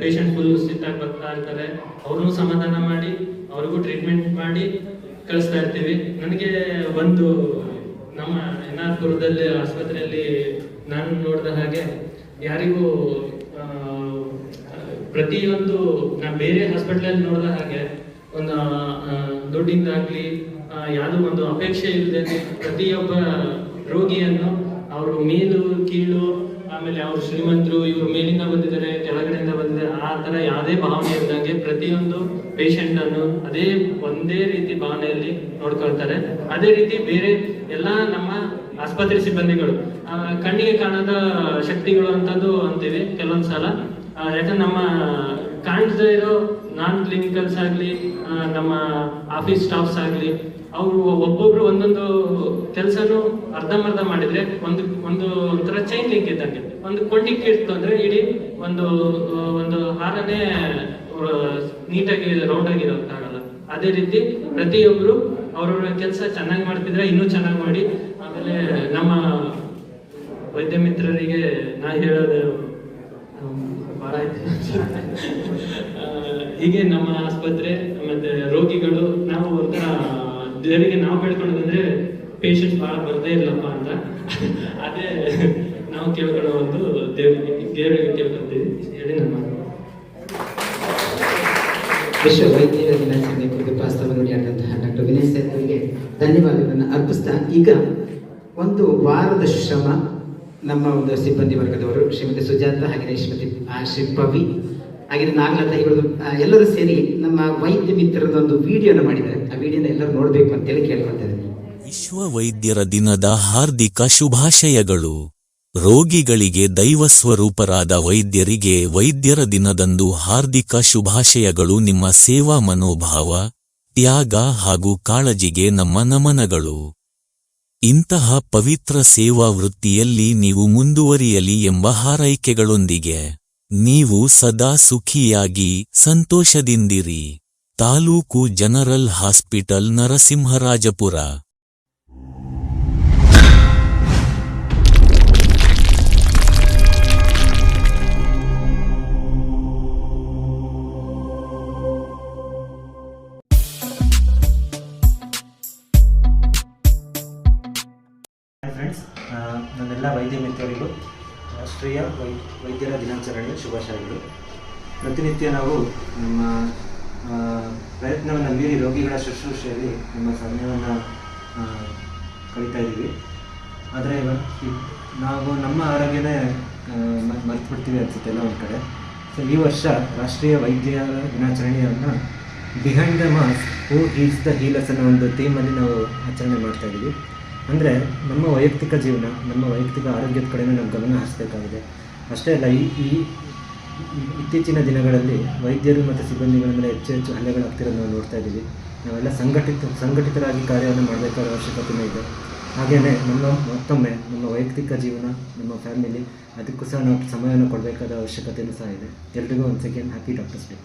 ಪೇಷಂಟ್ ಫುಲ್ ಸಿಟ್ಟಾಗಿ ಬರ್ತಾ ಇರ್ತಾರೆ. ಅವ್ರನ್ನೂ ಸಮಾಧಾನ ಮಾಡಿ ಅವ್ರಿಗೂ ಟ್ರೀಟ್ಮೆಂಟ್ ಮಾಡಿ ಕಳಿಸ್ತಾ ಇರ್ತೀವಿ. ನನಗೆ ಒಂದು ನಮ್ಮ ಎನ್ನಾರ್ಪುರದಲ್ಲಿ ಆಸ್ಪತ್ರೆಯಲ್ಲಿ ನಾನು ನೋಡಿದ ಹಾಗೆ, ಯಾರಿಗೂ ಪ್ರತಿಯೊಂದು ನಾನು ಬೇರೆ ಹಾಸ್ಪಿಟ್ಲಲ್ಲಿ ನೋಡಿದ ಹಾಗೆ ಒಂದು ದುಡ್ಡಿಂದಾಗ್ಲಿ ಯಾವುದೋ ಒಂದು ಅಪೇಕ್ಷೆ ಇಲ್ಲದೆ ಪ್ರತಿಯೊಬ್ಬ ರೋಗಿಯನ್ನು ಅವರು ಮೇಲು ಕೀಳು, ಆಮೇಲೆ ಅವರು ಶ್ರೀಮಂತರು, ಇವರು ಮೇಲಿಂದ ಬಂದಿದ್ದಾರೆ, ಕೆಳಗಡೆಯಿಂದ ಬಂದಿದ್ದಾರೆ, ಆ ತರ ಯಾವುದೇ ಭಾವನೆ ಇದ್ದಂಗೆ ಪ್ರತಿಯೊಂದು ಪೇಷಂಟ್ ಅನ್ನು ಒಂದೇ ರೀತಿ ಭಾವನೆಯಲ್ಲಿ ನೋಡ್ಕೊಳ್ತಾರೆ. ಅದೇ ರೀತಿ ಬೇರೆ ಎಲ್ಲ ನಮ್ಮ ಆಸ್ಪತ್ರೆ ಸಿಬ್ಬಂದಿಗಳು ಕಣ್ಣಿಗೆ ಕಾಣದ ಶಕ್ತಿಗಳು ಅಂತದ್ದು ಅಂತೀವಿ ಕೆಲವೊಂದು ಸಲ. ಯಾಕಂದ್ರೆ ನಮ್ಮ ಕಾಣಿಸದೇ ಇರೋ ನಾನ್ ಕ್ಲಿನಿಕಲ್ಸ್ ಆಗಲಿ, ನಮ್ಮ ಆಫೀಸ್ ಸ್ಟಾಫ್ಸ್ ಆಗಲಿ, ಅವರು ಒಬ್ಬೊಬ್ರು ಒಂದೊಂದು ಕೆಲಸನೂ ಅರ್ಧಂಬರ್ಧ ಮಾಡಿದ್ರೆ ಒಂದು ಒಂಥರ ಚೈನ್ ಲಿಂಕ್ ಇದ್ದಂಗೆ. ಒಂದು ಕೊಂಡಿಕ್ಕೆ ಇಡ್ತು ಅಂದ್ರೆ ಇಡೀ ಒಂದು ಹಾರನೇ ನೀಟಾಗಿ ರೌಂಡ್ ಆಗಿರೋಕ್ಕಾಗಲ್ಲ. ಅದೇ ರೀತಿ ಪ್ರತಿಯೊಬ್ರು ಅವ್ರವ್ರ ಕೆಲಸ ಚೆನ್ನಾಗಿ ಮಾಡ್ತಿದ್ರೆ ಇನ್ನೂ ಚೆನ್ನಾಗಿ ಮಾಡಿ. ಆಮೇಲೆ ನಮ್ಮ ವೈದ್ಯ ಮಿತ್ರರಿಗೆ ನಾ ಹೇಳೋದು ಬಹಳ ಹೀಗೆ ನಮ್ಮ ಆಸ್ಪತ್ರೆ ಮತ್ತೆ ರೋಗಿಗಳು ನಾವು ಒಂಥರ ದೇವರಿಗೆ ನಾವು ಬೇಡ್ಕೊಳ್ಳೋದಂದ್ರೆ ಪೇಷಂಟ್ ಬಹಳ ಬರದೇ ಇಲ್ಲಪ್ಪ ಅಂತ. ಅದೇ ನಾವು ಕೇಳ್ಕೊಳ್ಳೋ ಒಂದು ದೇವರಿಗೆ ಕೇಳ್ಕೊತೀವಿ ಹೇಳಿ ನಮ್ಮ ವಿಶ್ವ ವೈದ್ಯರ ದಿನಾಚರಣೆ ಕುರಿತು ಪ್ರಸ್ತಾವ ನುಡಿಯಾದಂತಹ ಡಾಕ್ಟರ್ ವಿನಯ್ ಸರ್ ಅವರಿಗೆ ಧನ್ಯವಾದಗಳನ್ನು ಅರ್ಪಿಸ್ತಾ, ಈಗ ಒಂದು ವಾರದ ಶ್ರಮ ನಮ್ಮ ಒಂದು ಸಿಬ್ಬಂದಿ ವರ್ಗದವರು ಶ್ರೀಮತಿ ಸುಜಾತ ಹಾಗೆ ಶ್ರೀಮತಿ ಶ್ರೀ ಪವಿ ಹಾಗೆ ನಾಗಲತಾ ಇವರು ಎಲ್ಲರೂ ಸೇರಿ ನಮ್ಮ ವೈದ್ಯ ಮಿತ್ರರದೊಂದು ವಿಡಿಯೋನ ಮಾಡಿದ್ದಾರೆ. ಆ ವಿಡಿಯೋನ ಎಲ್ಲರೂ ನೋಡಬೇಕು ಅಂತೇಳಿ ಕೇಳ್ಕೊತಾ ಇದ್ದೀನಿ. ವಿಶ್ವ ವೈದ್ಯರ ದಿನದ ಹಾರ್ದಿಕ ಶುಭಾಶಯಗಳು. ರೋಗಿಗಳಿಗೆ ದೈವ ಸ್ವರೂಪರಾದ ವೈದ್ಯರಿಗೆ ವೈದ್ಯರ ದಿನದಂದು ಹಾರ್ದಿಕ ಶುಭಾಶಯಗಳು. ನಿಮ್ಮ ಸೇವಾ ಮನೋಭಾವ, ತ್ಯಾಗ ಹಾಗೂ ಕಾಳಜಿಗೆ ನಮ್ಮ ನಮನಗಳು. ಇಂತಹ ಪವಿತ್ರ ಸೇವಾ ವೃತ್ತಿಯಲ್ಲಿ ನೀವು ಮುಂದುವರಿಯಲಿ ಎಂಬ ಹಾರೈಕೆಗಳೊಂದಿಗೆ ನೀವು ಸದಾ ಸುಖಿಯಾಗಿ ಸಂತೋಷದಿಂದಿರಿ. Taluk general hospital, Narasimharajapura. Friends, ನನ್ನೆಲ್ಲ ವೈದ್ಯ ಮಿತ್ರರಿಗೂ ರಾಷ್ಟ್ರೀಯ ವೈದ್ಯರ ದಿನಾಚರಣೆಯ ಶುಭಾಶಯಗಳು. ಪ್ರತಿನಿತ್ಯ ನಾವು ನಮ್ಮ ಪ್ರಯತ್ನವನ್ನು ಮೀರಿ ರೋಗಿಗಳ ಶುಶ್ರೂಷೆಯಲ್ಲಿ ನಮ್ಮ ಸಮಯವನ್ನು ಕಳೀತಾ ಇದ್ದೀವಿ. ಆದರೆ ನಾವು ನಮ್ಮ ಆರೋಗ್ಯನೇ ಮರೆತುಬಿಡ್ತೀವಿ ಅನಿಸುತ್ತೆ ಎಲ್ಲ ಒಂದು ಕಡೆ. ಸೊ ಈ ವರ್ಷ ರಾಷ್ಟ್ರೀಯ ವೈದ್ಯರ ದಿನಾಚರಣೆಯನ್ನು behind the mask who heels the healers ಅನ್ನೋ ಒಂದು ಥೀಮಲ್ಲಿ ನಾವು ಆಚರಣೆ ಮಾಡ್ತಾಯಿದ್ದೀವಿ. ಅಂದರೆ ನಮ್ಮ ವೈಯಕ್ತಿಕ ಜೀವನ, ನಮ್ಮ ವೈಯಕ್ತಿಕ ಆರೋಗ್ಯದ ಕಡೆಯೂ ನಾವು ಗಮನ ಹರಿಸಬೇಕಾಗಿದೆ. ಅಷ್ಟೇ ಅಲ್ಲ, ಈ ಇತ್ತೀಚಿನ ದಿನಗಳಲ್ಲಿ ವೈದ್ಯರು ಮತ್ತು ಸಿಬ್ಬಂದಿಗಳ ಮೇಲೆ ಹೆಚ್ಚು ಹಲ್ಲೆಗಳಾಗ್ತಿರೋದು ನಾವು ನೋಡ್ತಾ ಇದ್ದೀವಿ. ನಾವೆಲ್ಲ ಸಂಘಟಿತರಾಗಿ ಕಾರ್ಯವನ್ನು ಮಾಡಬೇಕಾದ ಅವಶ್ಯಕತೆಯೂ ಇದೆ. ಹಾಗೆಯೇ ಮತ್ತೊಮ್ಮೆ ನಮ್ಮ ವೈಯಕ್ತಿಕ ಜೀವನ, ನಮ್ಮ ಫ್ಯಾಮಿಲಿ, ಅದಕ್ಕೂ ಸಹ ನಾವು ಸಮಯವನ್ನು ಕೊಡಬೇಕಾದ ಅವಶ್ಯಕತೆಯೂ ಸಹ ಇದೆ. ಎಲ್ರಿಗೂ ಒಂದು ಸೆಕೆಂಡ್ ಹ್ಯಾಪಿ ಡಾಕ್ಟರ್ಸ್ ಡೇ.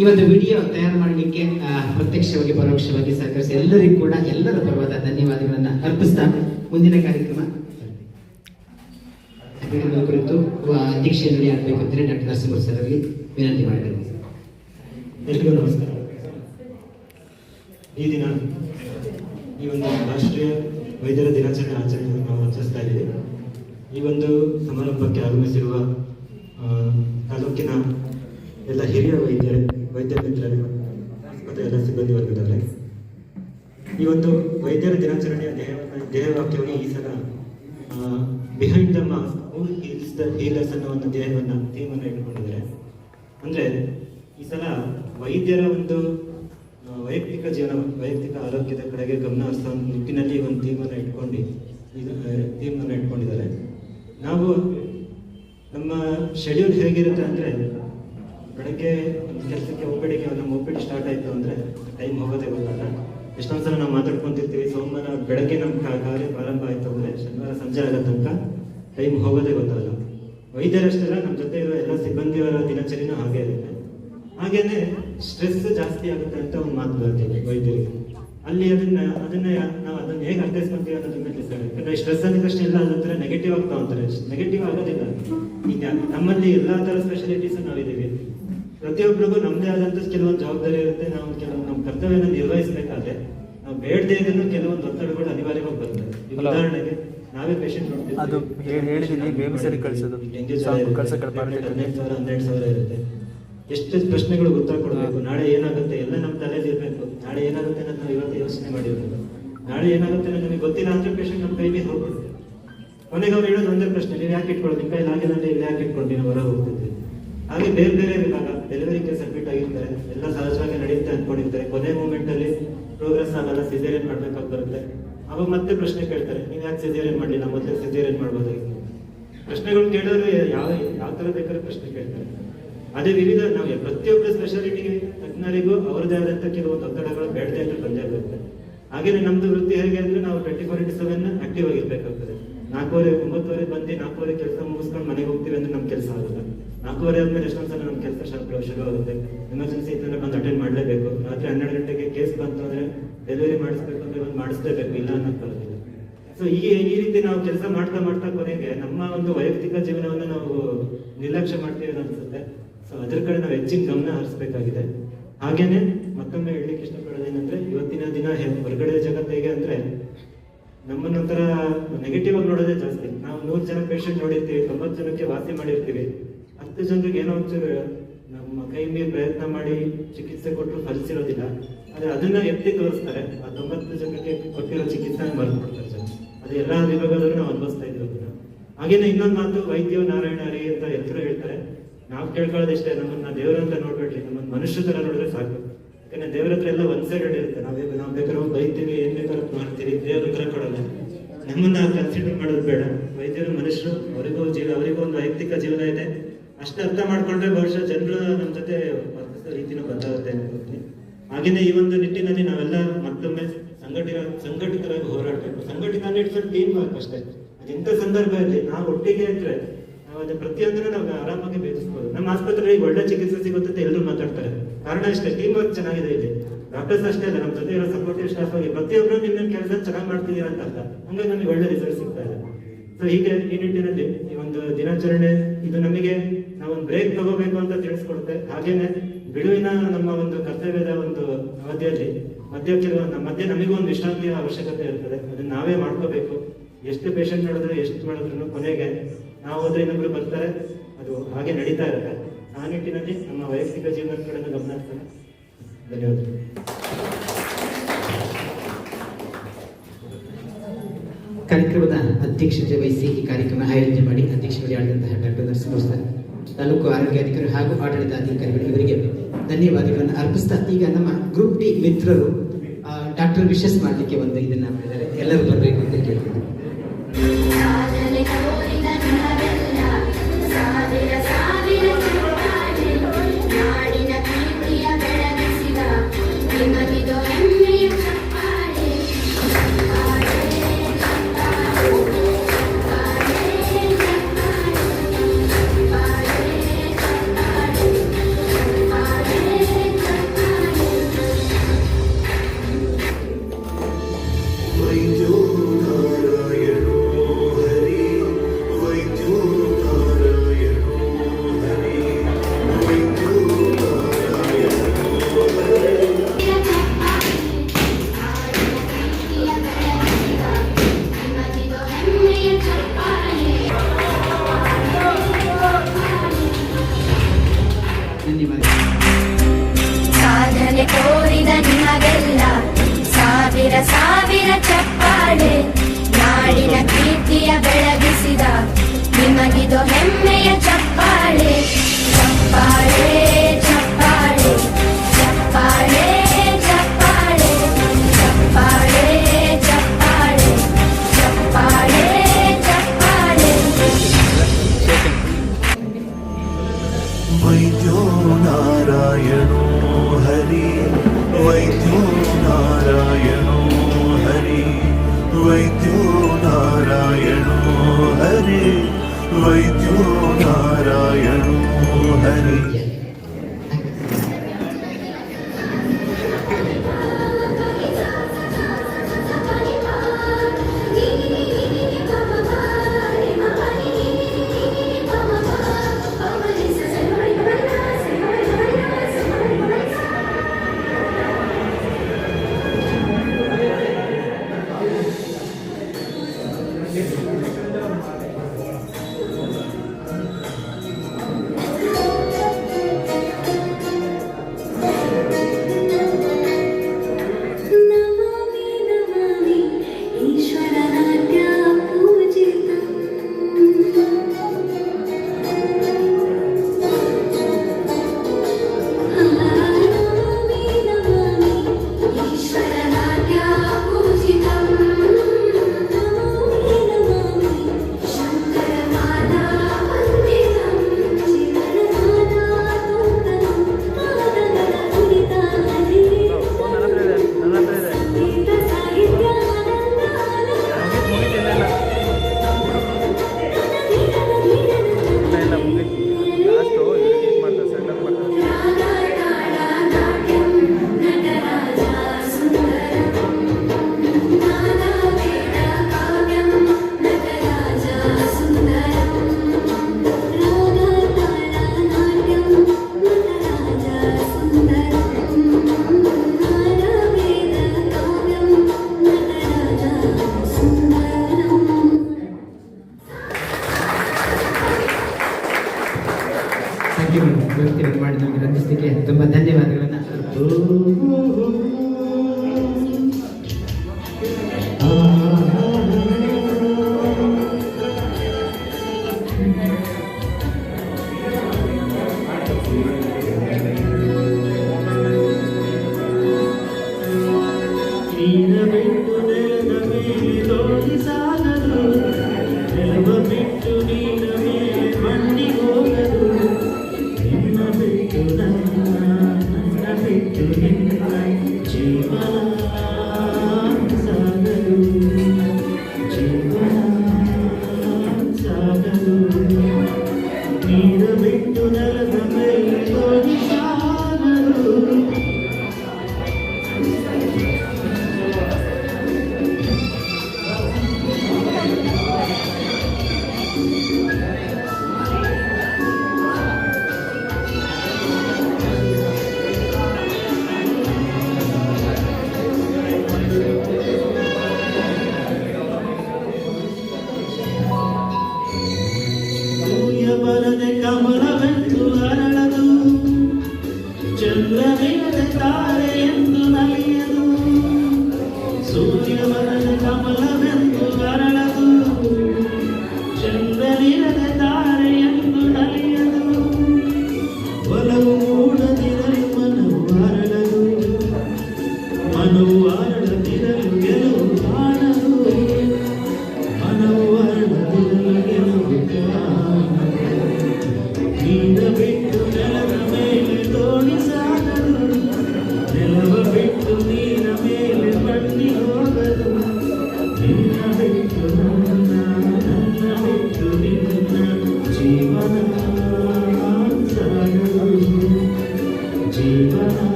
ಈ ಒಂದು ವಿಡಿಯೋ ತಯಾರು ಮಾಡಲಿಕ್ಕೆ ಪ್ರತ್ಯಕ್ಷವಾಗಿ ಪರೋಕ್ಷವಾಗಿ ಸಹಕರಿಸಿ ಎಲ್ಲರಿಗೂ ಕೂಡ ಎಲ್ಲರ ಪರವಾದ ಧನ್ಯವಾದಗಳನ್ನು ಅರ್ಪಿಸ್ತಾ ಮುಂದಿನ ಕಾರ್ಯಕ್ರಮ ಕುರಿತು ಅಧ್ಯಕ್ಷೀಯ ಆಗಬೇಕು ಅಂದರೆ ಡಾಕ್ಟರ್ ನರಸಿಂಹ ಸರ್ ಅವರಿಗೆ ವಿನಂತಿ ಮಾಡಿದರು. ಎಲ್ರಿಗೂ ನಮಸ್ಕಾರ. ಈ ದಿನ ಈ ಒಂದು ರಾಷ್ಟ್ರೀಯ ವೈದ್ಯರ ದಿನಾಚರಣೆ ಆಚರಣೆಯನ್ನು ನಾವು ಆಚರಿಸ್ತಾ ಇದ್ದೀವಿ. ಈ ಒಂದು ಸಮಾರಂಭಕ್ಕೆ ಆಗಮಿಸಿರುವ ತಾಲೂಕಿನ ಎಲ್ಲ ಹಿರಿಯ ವೈದ್ಯ ಮಿತ್ರರು ಮತ್ತು ಎಲ್ಲ ಸಿಬ್ಬಂದಿ ವರ್ಗದವರೇ, ಈ ಒಂದು ವೈದ್ಯರ ದಿನಾಚರಣೆಯ ಧ್ಯೇಯವಾಕ್ಯವಾಗಿ ಈ ಸಲ behind the mask who heels the healers ಅನ್ನೋ ಒಂದು ಥೀಮನ್ನು ಇಟ್ಕೊಂಡಿದ್ದಾರೆ. ಅಂದರೆ ಈ ಸಲ ವೈದ್ಯರ ಒಂದು ವೈಯಕ್ತಿಕ ಜೀವನ, ವೈಯಕ್ತಿಕ ಆರೋಗ್ಯದ ಕಡೆಗೆ ಗಮನ ಹರಿಸೋ ನಿಟ್ಟಿನಲ್ಲಿ ಒಂದು ಥೀಮನ್ನು ಇಟ್ಕೊಂಡಿದ್ದಾರೆ. ನಾವು ನಮ್ಮ ಶೆಡ್ಯೂಲ್ ಹೇಗಿರುತ್ತೆ ಅಂದರೆ, ಬೆಳಗ್ಗೆ ಒಂದು ಕೆಲಸಕ್ಕೆ ಒಬ್ಬಡಿಗೆ ನಮ್ಮ ಒಬ್ಬಡಿ ಸ್ಟಾರ್ಟ್ ಆಯಿತು ಅಂದರೆ ಟೈಮ್ ಹೋಗೋದೇ ಗೊತ್ತಲ್ಲ. ಎಷ್ಟೊಂದು ಸಲ ನಾವು ಮಾತಾಡ್ಕೊತಿರ್ತೀವಿ, ಸೋಮವಾರ ಬೆಳಗ್ಗೆ ನಮ್ಮ ಕಾರ್ಯ ಪ್ರಾರಂಭ ಆಯಿತು ಅಂದರೆ ಶನಿವಾರ ಸಂಜೆ ಆಗೋ ತನಕ ಟೈಮ್ ಹೋಗೋದೇ ಗೊತ್ತಾಗಲ್ಲ. ವೈದ್ಯರಷ್ಟೆಲ್ಲ ನಮ್ಮ ಜೊತೆ ಇರೋ ಎಲ್ಲ ಸಿಬ್ಬಂದಿಯವರ ದಿನಚರಿನೂ ಹಾಗೆ ಇರುತ್ತೆ. ಹಾಗೇನೆ ಸ್ಟ್ರೆಸ್ ಜಾಸ್ತಿ ಆಗುತ್ತೆ ಅಂತ ಒಂದು ಮಾತು ಬರ್ತೀವಿ ವೈದ್ಯರಿಗೆ. ಅಲ್ಲಿ ನಾವು ಅದನ್ನ ಹೇಗೆ ಅರ್ಥೈಸ್ಕೊಂತೀವಿ ಅನ್ನೋದ್ರ ಮೇಲೆ ಡಿಸೈಡ್. ಯಾಕಂದ್ರೆ ಸ್ಟ್ರೆಸ್ ಅಂದಿದ್ದಷ್ಟು ಎಲ್ಲ ಅದೊಂಥರ ನೆಗೆಟಿವ್ ಆಗ್ತಾ ಅಂತಾರೆ. ನೆಗೆಟಿವ್ ಆಗೋದಿಲ್ಲ. ಈಗ ನಮ್ಮಲ್ಲಿ ಎಲ್ಲಾ ತರ ಸ್ಪೆಷಾಲಿಟೀಸ್ ನಾವಿದ್ದೀವಿ. ಪ್ರತಿಯೊಬ್ಬರಿಗೂ ನಮ್ಮದೇ ಆದಂತ ಕೆಲವೊಂದು ಜವಾಬ್ದಾರಿ ಇರುತ್ತೆ. ನಾವು ಕೆಲವೊಂದು ನಮ್ಮ ಕರ್ತವ್ಯನ ನಿರ್ವಹಿಸಬೇಕಾದ್ರೆ ನಾವು ಬೇಡದೇ ಇದನ್ನು ಕೆಲವೊಂದು ಒತ್ತಡಗಳು ಅನಿವಾರ್ಯವಾಗಿ ಬರ್ತದೆ. ಉದಾಹರಣೆಗೆ ನಾವೇ ಪೇಷಂಟ್ ನೋಡ್ತೀವಿ, 12,000 ಇರುತ್ತೆ. ಎಷ್ಟು ಪ್ರಶ್ನೆಗಳು ಉತ್ತರ ಕೊಡಬೇಕು, ನಾಳೆ ಏನಾಗುತ್ತೆ ಎಲ್ಲ ನಮ್ಮ ತಲೆಯಲ್ಲಿ ಇರಬೇಕು. ನಾಳೆ ಏನಾಗುತ್ತೆ ಅನ್ನೋದು ನಾವು ಇವತ್ತು ಯೋಚನೆ ಮಾಡಿರ್ಬೇಕು. ನಾಳೆ ಏನಾಗುತ್ತೆ ಅನ್ನೋದು ನಮಗೆ ಗೊತ್ತಿಲ್ಲ ಅಂದ್ರೆ ಪೇಷಂಟ್ ನಮ್ಮ ಕೈ ಮೇಲೆ ಹೋಗ್ಬಿಡುತ್ತೆ. ಕೊನೆಗೆ ಅವ್ರು ಹೇಳೋದು ಒಂದೇ ಪ್ರಶ್ನೆ, ನೀವು ಯಾಕೆ ಇಟ್ಕೊಳ್ಳೋದು, ನಿಮ್ಮ ಕೈಲಿ ಆಗಿಲ್ಲ ಅಂದ್ರೆ ಇಲ್ಲಿ ಯಾಕೆ ಇಟ್ಕೊಂಡು ನೀವು ಹೊರ ಹೋಗ್ತಿದ್ವಿ. ಹಾಗೆ ಬೇರೆ ಬೇರೆ ವಿಭಾಗ ಡೆಲಿವರಿ ಕೇಸ್ ಅಡ್ಮಿಟ್ ಆಗಿರ್ತಾರೆ, ಎಲ್ಲ ಸಹಜವಾಗಿ ನಡೆಯುತ್ತೆ ಅನ್ಕೊಂಡಿರ್ತಾರೆ. ಕೊನೆ ಮೂಮೆಂಟ್ ಅಲ್ಲಿ ಪ್ರೋಗ್ರೆಸ್ ಆಗಲ್ಲ, ಸಿಸೇರಿಯನ್ ಮಾಡ್ಬೇಕಾಗಿ ಬರುತ್ತೆ. ಅವಾಗ ಮತ್ತೆ ಪ್ರಶ್ನೆ ಕೇಳ್ತಾರೆ, ನೀವು ಯಾಕೆ ಸಿಸೇರಿಯನ್ ಮಾಡಲಿಲ್ಲ, ಮೊದಲೇ ಸಿಸೇರಿಯನ್ ಮಾಡ್ಬೋದಾಗಿತ್ತು. ಪ್ರಶ್ನೆಗಳು ಕೇಳೋರು ಯಾವ ತರ ಬೇಕಾದ್ರೆ ಪ್ರಶ್ನೆ ಕೇಳ್ತಾರೆ. ಅದೇ ವಿವಿಧ ನಾವು ಪ್ರತಿಯೊಬ್ಬರು ಸ್ಪೆಷಾಲಿಟಿ ತಜ್ಞರಿಗೂ ಅವ್ರದ್ದೇ ಆದಂಥ ಕೆಲವೊಂದು ಒತ್ತಡಗಳು ಬೇಡದೆ ಅಂತ ಬಂದೇ ಬರುತ್ತೆ. ಹಾಗೇನೆ ನಮ್ದು ವೃತ್ತಿ ಹೇಗೆ ಅಂದ್ರೆ ನಾವು 24/7 ಆಕ್ಟಿವ್ ಆಗಿರ್ಬೇಕಾಗ್ತದೆ. 4:30 9:00 ಬಂದು 4:00 ಕೆಲಸ ಮುಗಿಸ್ಕೊಂಡು ಮನೆಗೆ ಹೋಗ್ತೀವಿ ಅಂದ್ರೆ ನಮ್ ಕೆಲಸ ಆಗಲ್ಲ. 4:30 ಆದ್ಮೇಲೆ ಎಷ್ಟೊಂದ್ಸಲ ನಮ್ ಕೆಲಸ ಶುರು ಆಗುತ್ತೆ. ಎಮರ್ಜೆನ್ಸಿ ಇತ್ತಂದ್ರೆ ಬಂದು ಅಟೆಂಡ್ ಮಾಡಲೇಬೇಕು. ರಾತ್ರಿ 12 ಗಂಟೆಗೆ ಕೇಸ್ ಬಂತು ಅಂದ್ರೆ ಡೆಲಿವರಿ ಮಾಡಿಸ್ಬೇಕು ಅಂದ್ರೆ ಬಂದು ಮಾಡಿಸ್ಲೇಬೇಕು, ಇಲ್ಲ ಅನ್ನೋದು ಬರೋದಿಲ್ಲ. ಸೊ ಈ ರೀತಿ ನಾವು ಕೆಲಸ ಮಾಡ್ತಾ ಕೊನೆಗೆ ನಮ್ಮ ಒಂದು ವೈಯಕ್ತಿಕ ಜೀವನವನ್ನು ನಾವು ನಿರ್ಲಕ್ಷ್ಯ ಮಾಡ್ತೀವಿ ಅನ್ಸುತ್ತೆ. ಸೊ ಅದ್ರ ಕಡೆ ನಾವು ಹೆಚ್ಚಿನ ಗಮನ ಹರಿಸಬೇಕಾಗಿದೆ. ಹಾಗೇನೆ ಮತ್ತೊಮ್ಮೆ ಹೇಳಲಿಕ್ಕೆ ಇಷ್ಟಪಡೋದೇನಂದ್ರೆ ಇವತ್ತಿನ ದಿನ ಹೊರಗಡೆ ಜಗತ್ತು ಹೇಗೆ ಅಂದ್ರೆ ನಮ್ಮನ್ನೊಂಥರ ನೆಗೆಟಿವ್ ಆಗಿ ನೋಡೋದೇ ಜಾಸ್ತಿ. ನಾವು 100 ಜನ ಪೇಷಂಟ್ ನೋಡಿರ್ತೀವಿ, 90 ಜನಕ್ಕೆ ವಾಸಿ ಮಾಡಿರ್ತೀವಿ. 10 ಜನರಿಗೆ ಏನೋ ಒಂಚೂರು ನಮ್ಮ ಕೈ ಮೀರಿ ಪ್ರಯತ್ನ ಮಾಡಿ ಚಿಕಿತ್ಸೆ ಕೊಟ್ಟರು ಫಲಿಸಿರೋದಿಲ್ಲ. ಆದ್ರೆ ಅದನ್ನ ಎತ್ತಿ ತೋರಿಸ್ತಾರೆ. ಆ 90 ಜನಕ್ಕೆ ಕೊಟ್ಟಿರೋ ಚಿಕಿತ್ಸೆ ಬರ್ಕೊಡ್ತಾರೆ ಜನ. ಅದು ಎಲ್ಲ ವಿಭಾಗದಲ್ಲೂ ನಾವು ಅನುಭವಿಸ್ತಾ ಇದ್ದೀವಿ ಅದನ್ನ. ಹಾಗೇನೆ ಇನ್ನೊಂದು ಮಾತು, ವೈದ್ಯೋ ನಾರಾಯಣ ಹರಿ ಅಂತ ಎಲ್ಲರೂ ಹೇಳ್ತಾರೆ. ನಾವು ಕೇಳ್ಕೊಳ್ಳೋದಿಷ್ಟೇ, ನಮ್ಮನ್ನ ದೇವರಂತ ನೋಡ್ಬೇಡ್ರಿ, ನಮ್ಮನ್ನ ಮನುಷ್ಯ ತರ ನೋಡಿದ್ರೆ ಸಾಕು. ಯಾಕಂದ್ರೆ ದೇವ್ರ ಹತ್ರ ಎಲ್ಲ ಒಂದ್ ಸೈಡ್ ಇರುತ್ತೆ. ನಾವು ಬೇಕಾದ್ರೆ ಬೈತೀವಿ, ಏನ್ ಬೇಕಾದ್ರೂ ಮಾಡ್ತೀವಿ, ದೇವ್ರ ಹತ್ರ ಕೊಡಲ್ಲ. ನಮ್ಮನ್ನ ಕನ್ಸಿಡರ್ ಮಾಡೋದು ಬೇಡ. ವೈದ್ಯರು ಮನುಷ್ಯರು, ಅವರಿಗೂ ಒಂದು ವೈಯಕ್ತಿಕ ಜೀವನ ಇದೆ. ಅಷ್ಟು ಅರ್ಥ ಮಾಡ್ಕೊಂಡ್ರೆ ಬಹುಶಃ ಜನರು ನಮ್ಮ ಜೊತೆ ವರ್ತಿಸೋ ರೀತಿನೂ ಬದಲಾಗುತ್ತೆ ಅನ್ಕೋತೀನಿ. ಹಾಗೇನೆ ಈ ಒಂದು ನಿಟ್ಟಿನಲ್ಲಿ ನಾವೆಲ್ಲ ಮತ್ತೊಮ್ಮೆ ಸಂಘಟಿತರಾಗಿ ಹೋರಾಡಬೇಕು. ಸಂಘಟಿತ ಅಂದ್ರೆ ಇಟ್ಸ್ ಟೀಮ್ ವರ್ಕ್ ಅಷ್ಟೇ. ಇಂಥ ಸಂದರ್ಭದಲ್ಲಿ ನಾವು ಒಟ್ಟಿಗೆ ಇದ್ರೆ ನಾವು ಅದನ್ನ ಪ್ರತಿಯೊಂದನ್ನು ನಾವು ಆರಾಮಾಗಿ ಬೇಧಿಸಬಹುದು. ನಮ್ಮ ಆಸ್ಪತ್ರೆಗೆ ಒಳ್ಳೆ ಚಿಕಿತ್ಸೆ ಸಿಗುತ್ತೆ ಅಂತ ಎಲ್ಲರೂ ಮಾತಾಡ್ತಾರೆ. ಕಾರಣ ಅಷ್ಟೇ, ಟೀಮ್ ವರ್ಕ್ ಚೆನ್ನಾಗಿದೆ ಇಲ್ಲಿ. ಡಾಕ್ಟರ್ಸ್ ಅಷ್ಟೇ ಅಲ್ಲ, ನಮ್ಮ ಜೊತೆ ಇರೋ ಸಪೋರ್ಟಿವ್ ಸ್ಟಾಫ್ ಆಗಿ ಪ್ರತಿಯೊಬ್ಬರು ನಿಮ್ಮ ಕೆಲಸ ಚೆನ್ನಾಗಿ ಮಾಡ್ತಿದ್ದೀರಾ ಅಂತ ಅರ್ಥ. ಹಂಗಾಗಿ ನಮಗೆ ಒಳ್ಳೆ ರಿಸಲ್ಟ್ ಸಿಗ್ತಾ ಇದೆ. ಸೊ ಹೀಗೆ ಈ ನಿಟ್ಟಿನಲ್ಲಿ ಈ ಒಂದು ದಿನಾಚರಣೆ ಇದು ನಮಗೆ ನಾವೊಂದು ಬ್ರೇಕ್ ತಗೋಬೇಕು ಅಂತ ತಿಳಿಸ್ಕೊಡುತ್ತೆ. ಹಾಗೇನೆ ಬಿಡುವಿನ ನಮ್ಮ ಒಂದು ಕರ್ತವ್ಯದ ಒಂದು ಅವಧಿಯಲ್ಲಿ ಮಧ್ಯೆ ನಮಗೂ ಒಂದು ವಿಶ್ರಾಂತಿಯ ಅವಶ್ಯಕತೆ ಇರ್ತದೆ. ಅದನ್ನ ನಾವೇ ಮಾಡ್ಕೋಬೇಕು. ಎಷ್ಟು ಪೇಷಂಟ್ ನೋಡಿದ್ರು ಎಷ್ಟು ಮಾಡಿದ್ರು ಕೊನೆಗೆ ನಾವು ಹೋದ್ರೆ ಇನ್ನೊಬ್ರು ಬರ್ತಾರೆ. ಅದು ಹಾಗೆ ನಡೀತಾ ಇರುತ್ತೆ. ಆ ನಿಟ್ಟಿನಲ್ಲಿ ನಮ್ಮ ವೈಯಕ್ತಿಕ ಜೀವನದ ಕಡೆ ಗಮನ ಹರಿಸ್ತಾರೆ. ಧನ್ಯವಾದಗಳು. ಕಾರ್ಯಕ್ರಮದ ಅಧ್ಯಕ್ಷತೆ ವಹಿಸಿ ಈ ಕಾರ್ಯಕ್ರಮ ಆಯೋಜನೆ ಮಾಡಿ ಅಧ್ಯಕ್ಷತೆ ಆಡಿದಂತಹ ಡಾಕ್ಟರ್ ನರಸಿಂಹ ತಾಲೂಕು ಆರೋಗ್ಯಾಧಿಕಾರಿ ಹಾಗೂ ಆಡಳಿತಾಧಿಕಾರಿಗಳು ಇವರಿಗೆ ಧನ್ಯವಾದಗಳನ್ನು ಅರ್ಪಿಸ್ತಾ, ಈಗ ನಮ್ಮ ಗ್ರೂಪ್ ಡಿ ಮಿತ್ರರು ಡಾಕ್ಟರ್ ವಿಶಸ್ ಮಾಡಲಿಕ್ಕೆ ಒಂದು ಇದನ್ನ ಮಾಡಿದ್ದಾರೆ. ಎಲ್ಲರೂ ಬರಬೇಕು ಅಂತ ಕೇಳ್ತೀನಿ. ವೈದ್ಯೋ ನಾರಾಯಣೋ ಹರಿ, ವೈದ್ಯೋ ನಾರಾಯಣೋ ಹರಿ, ವೈದ್ಯೋ ನಾರಾಯಣೋ ಹರಿ. ಸಾಧನೆ ತೋರಿದ ನಿಮಗೆಲ್ಲ ಸಾವಿರ ಸಾವಿರ ಚಪ್ಪಾಳೆ. ನಾಡಿನ ಕೀರ್ತಿಯ ಬೆಳಗಿಸಿದ ನಿಮಗಿದು ಹೆಮ್ಮೆಯ ಚಪ್ಪಾಳೆ. ಚಪ್ಪಾಳೆ ಚಪ್ಪಾಳೆ ಚಪ್ಪಾಳೆ ಚಪ್ಪಾಳೆ ಚಪ್ಪಾಳೆ ಚಪ್ಪಾಳೆ ಚಪ್ಪಾಳೆ ಚಪ್ಪಾಳೆ. ವೈದ್ಯೋ ನಾರಾಯಣೋ ಹರಿ, ವೈದ್ಯೋ ನಾರಾಯಣೋ ಹರಿ, ವೈದ್ಯೋ ನಾರಾಯಣೋ ಹರಿ, ವೈದ್ಯೋ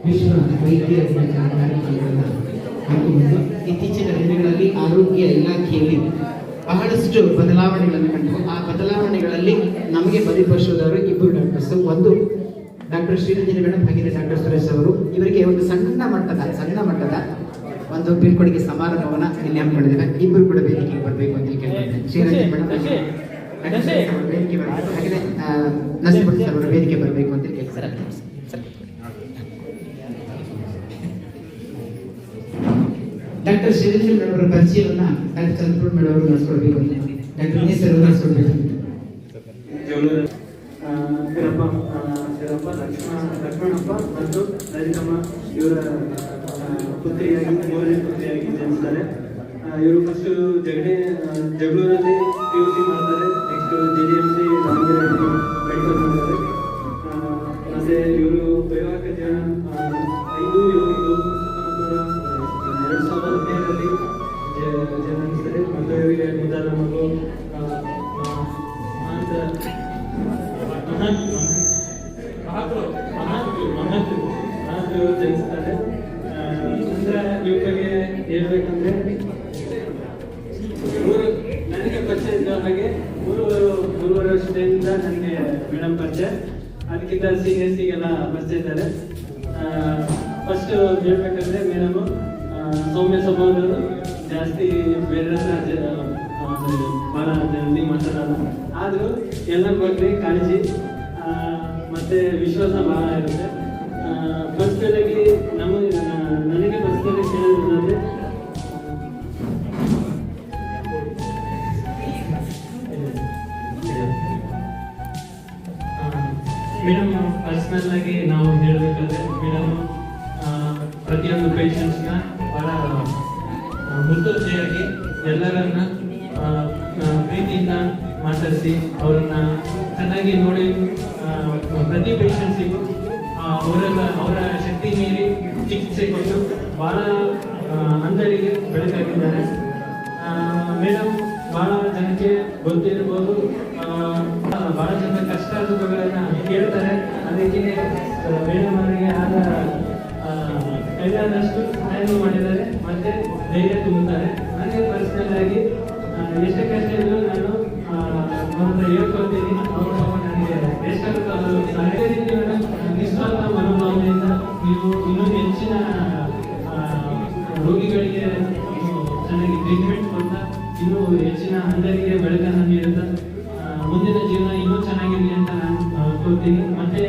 ವಿಶ್ವ ವೈದ್ಯರ ಕಾರ್ಯಕ್ರಮಗಳನ್ನು ಹಾಕಿಕೊಂಡು ಇತ್ತೀಚಿನ ದಿನಗಳಲ್ಲಿ ಆರೋಗ್ಯ ಇಲಾಖೆಯಲ್ಲಿ ಬಹಳಷ್ಟು ಬದಲಾವಣೆಗಳನ್ನು ಕಂಡು ಆ ಬದಲಾವಣೆಗಳಲ್ಲಿ ನಮಗೆ ಬಲಿಪಡಿಸೋದವರು ಇಬ್ಬರು ಡಾಕ್ಟರ್ಸ್. ಒಂದು ಡಾಕ್ಟರ್ ಶ್ರೀರಂಜನಿ ಮೇಡಮ್ ಹಾಗೆ ಡಾಕ್ಟರ್ ಸುರೇಶ್ ಅವರು. ಇವರಿಗೆ ಒಂದು ಸಣ್ಣ ಮಟ್ಟದ ಒಂದು ಬೀಳ್ಕೊಡುಗೆ ಸಮಾರಂಭವನ್ನ ಇಲ್ಲಿ ಹಮ್ಮಿಕೊಂಡಿದ್ದೇವೆ. ಇಬ್ಬರು ಕೂಡ ವೇದಿಕೆಗೆ ಬರಬೇಕು ಅಂತ ಕೇಳ್ಕೊಳ್ತೇನೆ. ಶ್ರೀರಂಜನಿ ಮೇಡಮ್ ವೇದಿಕೆ ಬರಬೇಕು, ಹಾಗೆ ನರಸಿಂಹ ಸರ್ ಅವರು ವೇದಿಕೆ ಬರಬೇಕು ಅಂತ ಕೇಳ್ತಾರೆ. ಡಾಕ್ಟರ್ ಶ್ರೀರಂಜನಿ ಮೇಡಮ್ ಅವರ ಪರಿಚಯವನ್ನ ಡಾಕ್ಟರ್ ಚಂದ್ರಪುರ ಮೇಡಮ್ ಅವರು ನಡೆಸ್ಕೊಡ್ಬೇಕು ಅಂತ ಡಾಕ್ಟರ್ ವಿನಯ್ ಸರ್ ಅವರು ನಡೆಸ್ಕೊಡ್ಬೇಕು. ಲಕ್ಷ್ಮಣಪ್ಪ ಮತ್ತು ಲಲಿತಮ್ಮ ಇವರ ಪುತ್ರಿಯಾಗಿ ಮೂರನೇ ಪುತ್ರಿಯಾಗಿ ಜನಿಸ್ತಾರೆ. ಇವರು ಫಸ್ಟ್ ಜಗಳೂರಲ್ಲಿ PUC ಮಾಡ್ತಾರೆ. ನೆಕ್ಸ್ಟ್ JDMC ದಾವಣಗೆರೆಯಲ್ಲಿ ಮೆಡಿಕಲ್ ಮಾಡ್ತಾರೆ. ಮತ್ತೆ ಇವರು ವೈವಾಹಿಕ ಜೀವನ 5/7/2017ರಲ್ಲಿ ಜನಿಸ್ತಾರೆ. ಮತ್ತು ಇವರಿಗೆ ನಿಧಾನ ಮಗು ಮಹಾತ್ಮ ಜನಿಸ್ತಾರೆ. ಅಂದ್ರೆ ಇವ್ರ ಬಗ್ಗೆ ಹೇಳ್ಬೇಕಂದ್ರೆ ನನಗೆ ಪರಿಚಯ ಇದ್ದ ಹಾಗೆ 3 ವರ್ಷದಿಂದ ನನಗೆ ಮೇಡಮ್ ಪರಿಚಯ, ಅದಕ್ಕಿಂತ ಸೀನಿಯರ್ಸಿಗೆಲ್ಲ ಪರಿಚಯ ಇದ್ದಾರೆ. ಫಸ್ಟ್ ಹೇಳ್ಬೇಕಂದ್ರೆ ಮೇಡಮು ಸೌಮ್ಯ ಸ್ವಭಾವದವರು, ಜಾಸ್ತಿ ಬೇರೆ ಭಾಳ ಜಲ್ದಿ ಮಾತಾಡಲ್ಲ, ಆದರೂ ಎಲ್ಲ ಬಗ್ಗೆ ಕಾಳಜಿ ಮತ್ತು ವಿಶ್ವಾಸ ಭಾಳ ಇರುತ್ತೆ. ಪರ್ಸ್ನಲಾಗಿ ನನಗೆ ಪರ್ಸ್ನಲಾಗಿ ಹೇಳೋದಂದರೆ ಮೇಡಮ್ ಪರ್ಸ್ನಲ್ ಆಗಿ ನಾವು ಹೇಳಬೇಕಾದ್ರೆ ಮೇಡಮ್ ಪ್ರತಿಯೊಂದು ಪೇಷಂಟ್ಸ್ನ ಭಾಳ ಮುತುವರ್ಜಿಯಾಗಿ ಎಲ್ಲರನ್ನ ಪ್ರೀತಿಯಿಂದ ಮಾತಾಡಿಸಿ ಅವ್ರನ್ನ ಚೆನ್ನಾಗಿ ನೋಡಿ ಪ್ರತಿ ಪೇಷಂಟ್ಸಿಗೂ ಅವರ ಶಕ್ತಿ ಮೀರಿ ಚಿಕಿತ್ಸೆ ಕೊಟ್ಟು ಭಾಳ ಅಂಧರಿಗೆ ಬೆಳಕಾಗಿದ್ದಾರೆ. ಮೇಡಮ್ ಭಾಳ ಜನಕ್ಕೆ ಗೊತ್ತಿರ್ಬೋದು, ಭಾಳ ಜನ ಕಷ್ಟ ಸುಖಗಳನ್ನ ಕೇಳ್ತಾರೆ. ಅದಕ್ಕೆ ಮೇಡಮ್ ಅವರಿಗೆ ಆದ ಕೈಲಾದಷ್ಟು ಸಹಾಯ ಮಾಡಿದ್ದಾರೆ ಮತ್ತು ಧೈರ್ಯ ತುಂಬುತ್ತಾರೆ. ನನಗೆ ಪರ್ಸನಲ್ ಆಗಿ ಎಷ್ಟೇ ಕಷ್ಟ ಇದ್ದರೂ ನಾನು ಅವ್ರನ್ನ ಹೇಳ್ಕೊಳ್ತೀನಿ. ಅವರು ನನಗೆ ಎಷ್ಟಾಗುತ್ತೋ ಅದು ಸಹಾಯ ನಿಸ್ವಾರ್ಥ ಮನೋಭಾವನೆಯಿಂದ ನೀವು ಇನ್ನೂ ಹೆಚ್ಚಿನ ರೋಗಿಗಳಿಗೆ ಚೆನ್ನಾಗಿ ಟ್ರೀಟ್ಮೆಂಟ್ ಕೊಡ್ತಾ ಇನ್ನೂ ಹೆಚ್ಚಿನ ಅಂಧರಿಗೆ ಬೆಳಕನ್ನು ನೀಡುತ್ತಾ ಮುಂದಿನ ಜೀವನ ಇನ್ನೂ ಚೆನ್ನಾಗಿರಲಿ ಅಂತ ನಾನು ಕೊಡ್ತೀನಿ. ಮತ್ತೆ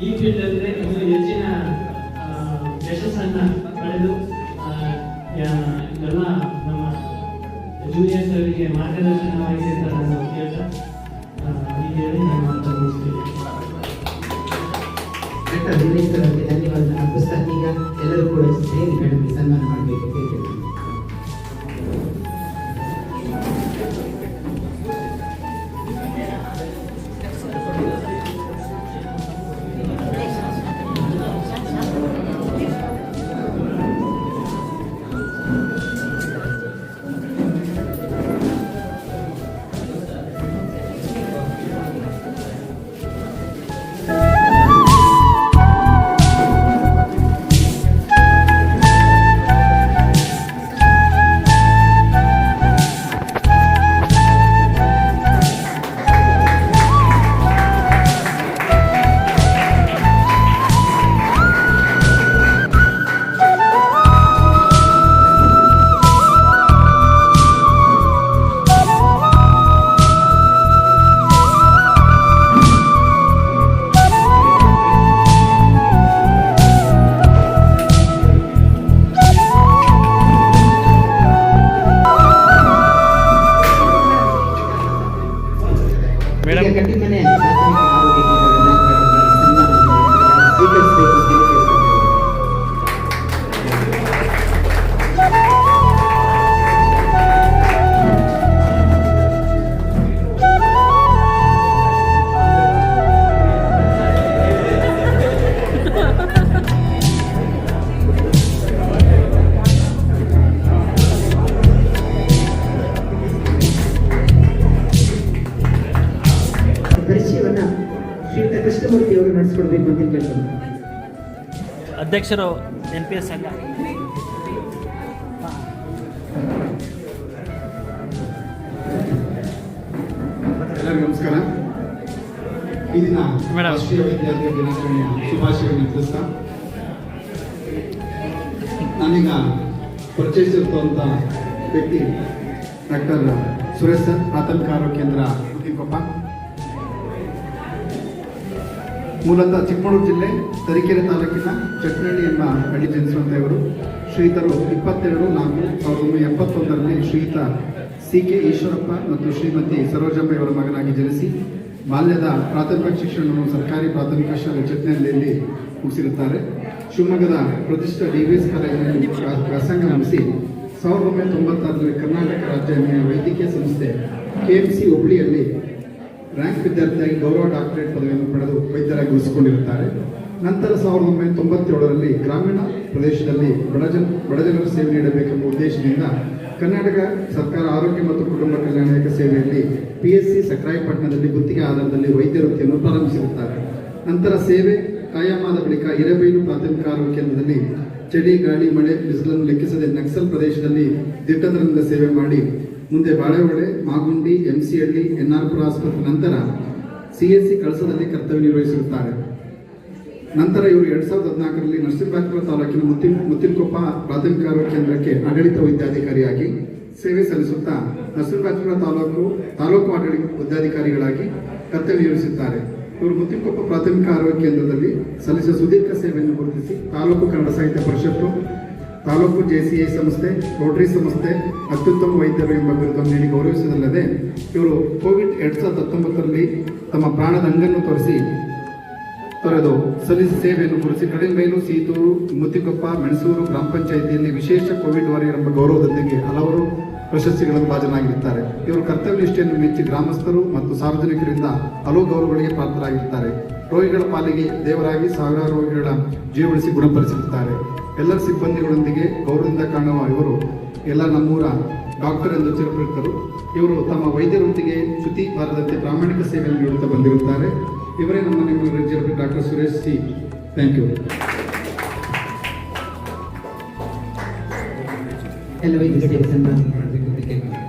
ಈ ಫೀಲ್ಡಲ್ಲಿ ಇನ್ನೂ ಹೆಚ್ಚಿನ ಯಶಸ್ಸನ್ನು ಪಡೆದು ಎಲ್ಲ ನಮ್ಮ ಜೂನಿಯರ್ಸ್ ಅವರಿಗೆ ಮಾರ್ಗದರ್ಶನವಾಗಿದೆ ಅಂತ ನಾನು ಹೇಳ್ತಾ ಈಗ ಹೇಳಿ ನಾನು ಮಾತಾಡ್ತೀನಿ. ಡಾಕ್ಟರ್ ದಿನೇಶ್ ಸರ್ ಅವರಿಗೆ ಧನ್ಯವಾದ ಅರ್ಪಿಸ್ತಾ ಈಗ ಎಲ್ಲರೂ ಕೂಡ ಸೇರಿ ಮೇಡಮ್ಗೆ ಸನ್ಮಾನ ಮಾಡಬೇಕು ಅಂತ ಕೇಳ್ತೀನಿ. ಮೇಡಮ್ ಗಟ್ಟಿಮನೆ ಪ್ರಾಥಮಿಕ ಆರೋಗ್ಯ ಕೇಂದ್ರದ ಸನ್ಮಾನ ಸ್ವೀಕರಿಸಬೇಕು ಅಂತ ಕೇಳ್ತೀನಿ. ಪರಿಚಯವನ್ನ ಶ್ರೀಯುತ ಕೃಷ್ಣಮೂರ್ತಿ ಅವರು ನಡೆಸಿಕೊಡ್ಬೇಕು ಅಂತ ಕೇಳ್ತಾರೆ. ಅಧ್ಯಕ್ಷರು NPS ಸಂಘ. ಎಲ್ಲರಿಗೂ ನಮಸ್ಕಾರ. ಈ ದಿನ ರಾಷ್ಟ್ರೀಯ ವಿದ್ಯಾರ್ಥಿ ದಿನಾಚರಣೆಯ ಶುಭಾಶಯಗಳನ್ನು ತಿಳಿಸ್ತಾ ನಾನೀಗ ಪರಿಚಯಿಸಿರುವಂಥ ವ್ಯಕ್ತಿ ಡಾಕ್ಟರ್ ಸುರೇಶ್ ಸರ್, ಪ್ರಾಥಮಿಕ ಆರೋಗ್ಯ ಕೇಂದ್ರ ಮುತ್ತಿನಕೊಪ್ಪ. ಮೂಲತಃ ಚಿಕ್ಕಮಗಳೂರು ಜಿಲ್ಲೆ ತರೀಕೆರೆ ತಾಲೂಕಿನ ಚಟ್ನಳ್ಳಿ ಎಂಬ ಹಳ್ಳಿ ಜನಿಸುವಂಥ ಇವರು ಶ್ರೀಯುತರು 22/4/1971 ಶ್ರೀಯುತ CK ಈಶ್ವರಪ್ಪ ಮತ್ತು ಶ್ರೀಮತಿ ಸರೋಜಮ್ಮ ಇವರ ಮಗನಾಗಿ ಜನಿಸಿ ಬಾಲ್ಯದ ಪ್ರಾಥಮಿಕ ಶಿಕ್ಷಣವನ್ನು ಸರ್ಕಾರಿ ಪ್ರಾಥಮಿಕ ಶಾಲೆ ಚಟ್ನಳ್ಳಿಯಲ್ಲಿ ಮುಗಿಸಿರುತ್ತಾರೆ. ಶಿವಮೊಗ್ಗದ ಪ್ರತಿಷ್ಠಿತ DVS ಕಾಲೇಜಿನಲ್ಲಿ ವ್ಯಾಸಂಗ ಮುಗಿಸಿ 1996ರಲ್ಲಿ ಕರ್ನಾಟಕ ರಾಜ್ಯ ವೈದ್ಯಕೀಯ ಸಂಸ್ಥೆ KMC ಹುಬ್ಳಿಯಲ್ಲಿ ರ್ಯಾಂಕ್ ವಿದ್ಯಾರ್ಥಿಯಾಗಿ ಗೌರವ ಡಾಕ್ಟರೇಟ್ ಪದವಿಯನ್ನು ಪಡೆದು ವೈದ್ಯರಾಗಿ ಉಳಿಸಿಕೊಂಡಿರುತ್ತಾರೆ. ನಂತರ 1997ರಲ್ಲಿ ಗ್ರಾಮೀಣ ಪ್ರದೇಶದಲ್ಲಿ ಬಡಜನರ ಸೇವೆ ನೀಡಬೇಕೆಂಬ ಉದ್ದೇಶದಿಂದ ಕರ್ನಾಟಕ ಸರ್ಕಾರ ಆರೋಗ್ಯ ಮತ್ತು ಕುಟುಂಬ ಕಲ್ಯಾಣ ಇಲಾಖೆ ಸೇವೆಯಲ್ಲಿ PSC ಸಕ್ರಾಯಪಟ್ಟಣದಲ್ಲಿ ಗುತ್ತಿಗೆ ಆಧಾರದಲ್ಲಿ ವೈದ್ಯ ವೃತ್ತಿಯನ್ನು ಪ್ರಾರಂಭಿಸಿರುತ್ತಾರೆ. ನಂತರ ಸೇವೆ ಕಾಯಮಾದ ಬಳಿಕ ಹಿರೇಬೈಲು ಪ್ರಾಥಮಿಕ ಆರೋಗ್ಯ ಕೇಂದ್ರದಲ್ಲಿ ಚಳಿ, ಗಾಳಿ, ಮಳೆ, ಬಿಸಿಲನ್ನು ಲೆಕ್ಕಿಸದೆ ನಕ್ಸಲ್ ಪ್ರದೇಶದಲ್ಲಿ ದಿಟ್ಟತನದಿಂದ ಸೇವೆ ಮಾಡಿ ಮುಂದೆ ಬಾಳೆಹೊಳೆ, ಮಾಗುಂಡಿ, MCಹಳ್ಳಿ, NR ಪುರ ಆಸ್ಪತ್ರೆ, ನಂತರ CSC ಕಳಸದಲ್ಲಿ ಕರ್ತವ್ಯ ನಿರ್ವಹಿಸಿರುತ್ತಾರೆ. ನಂತರ ಇವರು 2014ರಲ್ಲಿ ನರಸಿಂಹರಾಜಪುರ ತಾಲೂಕಿನ ಮುತ್ತಿನಕೊಪ್ಪ ಪ್ರಾಥಮಿಕ ಆರೋಗ್ಯ ಕೇಂದ್ರಕ್ಕೆ ಆಡಳಿತ ವೈದ್ಯಾಧಿಕಾರಿಯಾಗಿ ಸೇವೆ ಸಲ್ಲಿಸುತ್ತಾ ನರಸಿಂಹರಾಜಪುರ ತಾಲೂಕು ಆಡಳಿತ ವೈದ್ಯಾಧಿಕಾರಿಗಳಾಗಿ ಕರ್ತವ್ಯ ನಿರ್ವಹಿಸುತ್ತಾರೆ. ಇವರು ಮುತ್ತಿನಕೊಪ್ಪ ಪ್ರಾಥಮಿಕ ಆರೋಗ್ಯ ಕೇಂದ್ರದಲ್ಲಿ ಸಲ್ಲಿಸಿದ ಸುದೀರ್ಘ ಸೇವೆಯನ್ನು ಗುರುತಿಸಿ ತಾಲೂಕು ಕನ್ನಡ ಸಾಹಿತ್ಯ ಪರಿಷತ್ತು, ತಾಲೂಕು JCI ಸಂಸ್ಥೆ, ರೋಟರಿ ಸಂಸ್ಥೆ ಅತ್ಯುತ್ತಮ ವೈದ್ಯರು ಎಂಬ ಬಿರುದನ್ನು ನೀಡಿ ಗೌರವಿಸುವುದಲ್ಲದೆ ಇವರು ಕೋವಿಡ್ 2019ರಲ್ಲಿ ತಮ್ಮ ಪ್ರಾಣದ ಅಂಗನ್ನು ತೊರೆದು ಸಲ್ಲಿಸಿದ ಸೇವೆಯನ್ನು ಗುರುತಿಸಿ ಕಡಿಮೆಬೈಲು, ಸೀತೂರು, ಮುತ್ತಿಕೊಪ್ಪ, ಮೆಣಸೂರು ಗ್ರಾಮ ಪಂಚಾಯಿತಿಯಲ್ಲಿ ವಿಶೇಷ ಕೋವಿಡ್ ವಾರಿಯರ್ ಎಂಬ ಗೌರವದೊಂದಿಗೆ ಹಲವಾರು ಪ್ರಶಸ್ತಿಗಳನ್ನು ಭಾಜನರಾಗಿರುತ್ತಾರೆ. ಇವರು ಕರ್ತವ್ಯ ನಿಷ್ಠೆಯನ್ನು ಮೆಚ್ಚಿ ಗ್ರಾಮಸ್ಥರು ಮತ್ತು ಸಾರ್ವಜನಿಕರಿಂದ ಹಲವು ಗೌರವಗಳಿಗೆ ಪಾತ್ರರಾಗಿರುತ್ತಾರೆ. ರೋಗಿಗಳ ಪಾಲಿಗೆ ದೇವರಾಗಿ ಸಾವಿರಾರು ರೋಗಿಗಳ ಜೀವ ಉಳಿಸಿ ಗುಣಪಡಿಸಿರುತ್ತಾರೆ. ಎಲ್ಲರ ಸಿಬ್ಬಂದಿಗಳೊಂದಿಗೆ ಗೌರವದಿಂದ ಕಾಣುವ ಇವರು ಎಲ್ಲ ನಮ್ಮೂರ ಡಾಕ್ಟರ್ ಎಂದು ಚಿರಪಡಿತರು. ಇವರು ತಮ್ಮ ವೈದ್ಯ ವೃತ್ತಿಗೆ ಚ್ಯುತಿ ಬಾರದಂತೆ ಪ್ರಾಮಾಣಿಕ ಸೇವೆಯನ್ನು ನೀಡುತ್ತಾ ಬಂದಿರುತ್ತಾರೆ. ಇವರೇ ನಮ್ಮ ನಿಮ್ಮ doctor Suresh C. Thank you. ಎಲ್ಲ ವೈದ್ಯರಿಗೆ ಸನ್ಮಾನ ಮಾಡಬೇಕು ಅಂತ ಕೇಳ್ತೀನಿ.